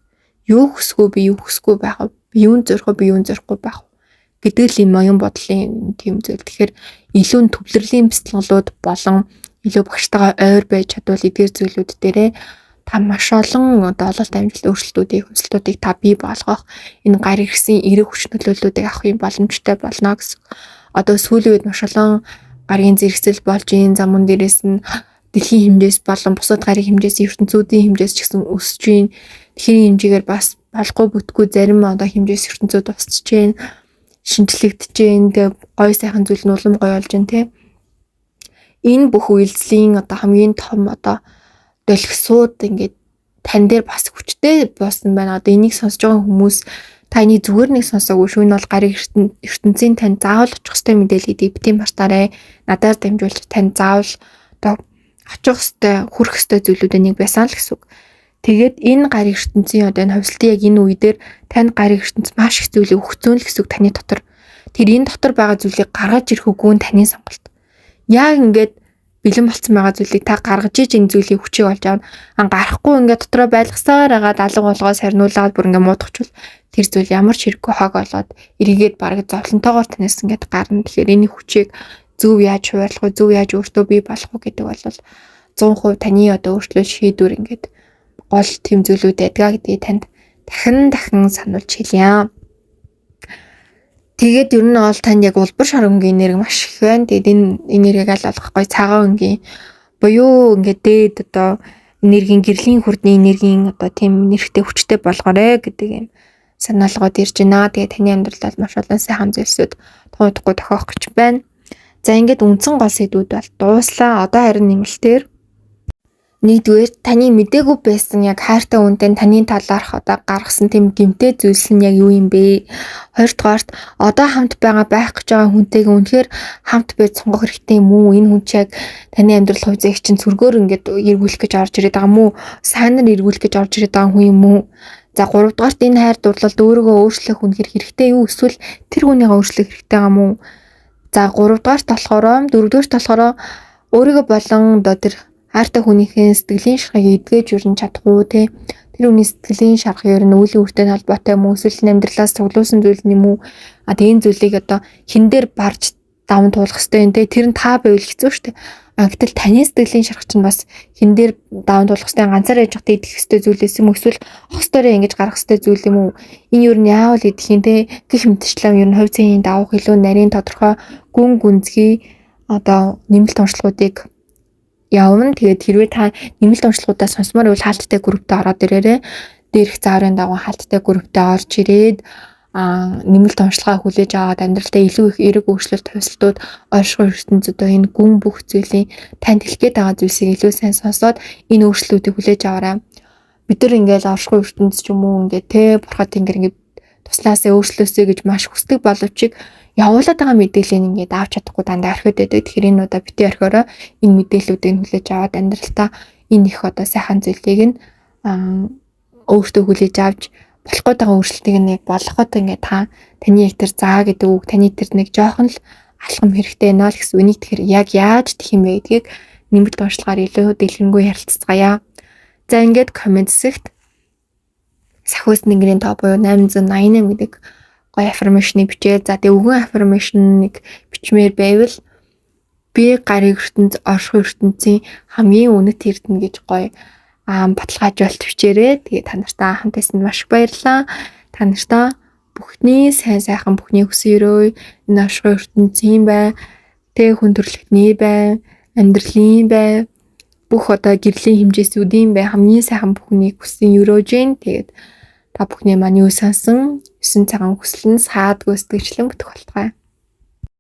A: Юу хүсгүй би юу хүсгүй байх вэ? Би юун зорих би юун зорихгүй байх вэ? Гэдэг л юм оюун бодлын тийм зүйл. Тэгэхээр илүү төвлөрлийн бэлтгэлүүд болон илүү багштайгаа ойр байж чадвал эдгээр зүйлүүд дээрээ та маш олон одоо ололт амжилт өөрчлөлтүүдийг та бий болгох энэ гар ирсэн эерэг хүч нөлөөллүүдийг авахын боломжтой болно гэсэн. Одоо сүүлийн үед маш олон гарын зэрэгцэл болж ийн замун дээрээс нь дэлхийн хэмжээс болон бусад гарын хэмжээс ертөнцүүдийн хэмжээс ч гэсэн өсөж ийн. Тэгэхээр хэмжээгээр бас болохгүй бүтггүй зарим одоо хэмжээс ертөнцүүд усч ийн, шинжлэгдэж ийн. Тэгээ гой сайхан зүйл нь улам гоё болж ийн те. Энэ бүх үйлдэлийн одоо хамгийн том одоо дэлгэсууд ингээд тань дээр бас хүчтэй буусан байна. Одоо энийг сонсож байгаа хүмүүс Та энийг зүгээр нэг сонсоогүй шүү. Энэ бол гариг ертөнцийн тань заавал очих ёстой мэдээлэл гэдэг битэн мартаарай. Надаар дамжуулж тань заавал одоо очих ёстой, хүрэх ёстой зүйлүүдээ нэг байсан л гэсэн үг. Тэгээд энэ гариг ертөнцийн одоо энэ хувьсалтын яг энэ үедэр танд гариг ертөнц маш их зүйлийг өгцөн л гэсэн үг таны дотор. Тэр энэ дотор байгаа зүйлийг гаргаж ирэх үгүй нь таны сонголт. Яг ингээд бэлэн болцсон байгаа зүйлийг та гаргаж иж энэ зүйлийг хүчийг олж авна. Гарахгүй ингээд дотроо байлгасаар агаад алга болгоо сарниулаад бүр ингээд муудахчвал тэр зүйл ямар ч хэрэггүй хог болоод эргээд бараг зовлонтойгоор танаас ингээд гарна. Тэгэхээр энэ хүчийг зөв яаж хуваарлах вэ? Зөв яаж өөртөө бий болох вэ гэдэг бол 100% таны одоо өөрчлөлт шийдвэр ингээд гол тэм зүйлүүд байдгаа гэдгийг танд дахин сануулж хэлье. Тэгээд ер нь бол танд яг улбар шоронгийн энерги маш их байна. Тэгээд энэ энергийг аль болохгүй цагаан өнгийн буюу ингээд дээд одоо энергийн гэрлийн хүрдний энергийн одоо тийм нэрхтээ хүчтэй болгоорой гэдэг юм санаалгад ирж байна. Тэгээд таны амьдралд маш олон сайхан зүйлсүүд тохиодохгүй тохиох гэж байна. За ингээд үндсэн гол сэдвүүд бол дууслаа. Одоо харин нэмэлтээр нэгдүгээр таны мдээгүй байсан яг хайртай хүнтэй таны талаарх одоо гаргасан тийм гэмтэй зүйлс нь яг юу юм бэ? Хоёрдугаарт одоо хамт байх гэж байгаа хүнтэйгээ үнэхээр хамт байж сонгох хэрэгтэй юм уу? Энэ хүн чинь яг таны амьдрал хувьцааг чинь сүргээр ингээд эргүүлэх гэж орж ирээд байгаа юм уу? Сайнаар эргүүлэх гэж орж ирээд байгаа хүн юм уу? За гуравдугаарт энэ хайр дурлалд өөрийгөө өөрчлөх үнэхээр хэрэгтэй юу? Эсвэл тэр хүнийгээ өөрчлөх хэрэгтэй байгаа юм уу? За дөрөвдүгээрт болохоор өөрийгөө болон одоо тэр хайртай хүнийхээ сэтгэлийн шархыг эдгэж өрн чадахгүй тий. Тэр хүний сэтгэлийн шарх ер нь үеийн үртэй холбоотой юм уу? Эсвэл амьдралаас цуглуулсан зүйл юм уу? Тэгээд энэ зүйлийг одоо хин дээр барж даван туулах хэрэгтэй юм тий. Тэр нь та байвал хэцүү шүү дээ. Гэтэл таны сэтгэлийн шарх чинь бас хин дээр даван туулах хэрэгтэй ганцаараа яж хат идэх хэрэгтэй зүйлээс юм уу? Эсвэл хостороо ингэж гарах хэрэгтэй зүйл юм уу? Энэ ер нь яавал идэх юм тий. Гэх мэтчлэн ер нь хувь зүйн давах илүү нарийн тодорхой гүн гүнзгий одоо нэмэлт онцлогуудыг явна. Тэгээд хэрвээ та нэмэлт онцлогуудаа сонсомоор бол хаалттай групптэй ороод ирээрэй. Дээрх зааврын дагуу хаалттай групптэй орж ирээд нэмэлт онцлогоо хүлээж аваад амьдралдаа илүү их эерэг өөрчлөлт хувьсалтууд оршихуй ертөнцид одоо энэ гүн бүх зүйлийн танд хэлгээд байгаа зүйлсийг илүү сайн сонсоод энэ өөрчлөлтүүдийг хүлээж аваарай. Бид нар ингээл оршихуй ертөнцид ч юм уу ингээд те бурхад ингээд туслаасаа өөрчлөөсэй гэж маш хүсдэг боловч явуулаад байгаа мэдээллийг ингээд авч чадахгүй дандаа орхиод байдаг. Тэгэхээр энэ удаа бити орхиороо энэ мэдээллүүдийг хүлээж аваад амьдралтаа энэ их одоо сайхан зүйлийг нь өөртөө хүлээж авч болох байгаа өөрчлөлтийг нэг болгоход ингээд таны яг тэр заа гэдэг үг таны тэр нэг жоохон л алхам хэрэгтэй байна л гэсэн үнийг тэгэхээр яг яаж тэх юм бэ гэдгийг нэмэлт онцлогоор илүү дэлгэрэнгүй ярилцгаая. За ингээд комент хэсэгт сахиус нэгний топ буюу 888 гэдэг гоё аффирмашныг бичээ. За тэгээ өгөн аффирмашныг бичмээр байвал би гариг ертөнц орших ертөнцийн хамгийн үнэт эрдэнэ гэж гоё баталгаажуулт бичээрэй. Тэгээ та нартай хамт байсанд маш их баярлалаа. Та нартай бүхний сайн сайхан бүхний хүсэн өрөө энэ орших ертөнцийн бай, тэг хүн төрөлхтний бай, амьдралын бай, бүх одоо гэрлийн хэмжээсүүдийн бай хамгийн сайхан бүхний хүсэн өрөөж гин. Тэгээд та бүхний маань юу сансан 9 цагаан хүсэл нь саадгүй сэтгэлчлэн бүтэх болтугай.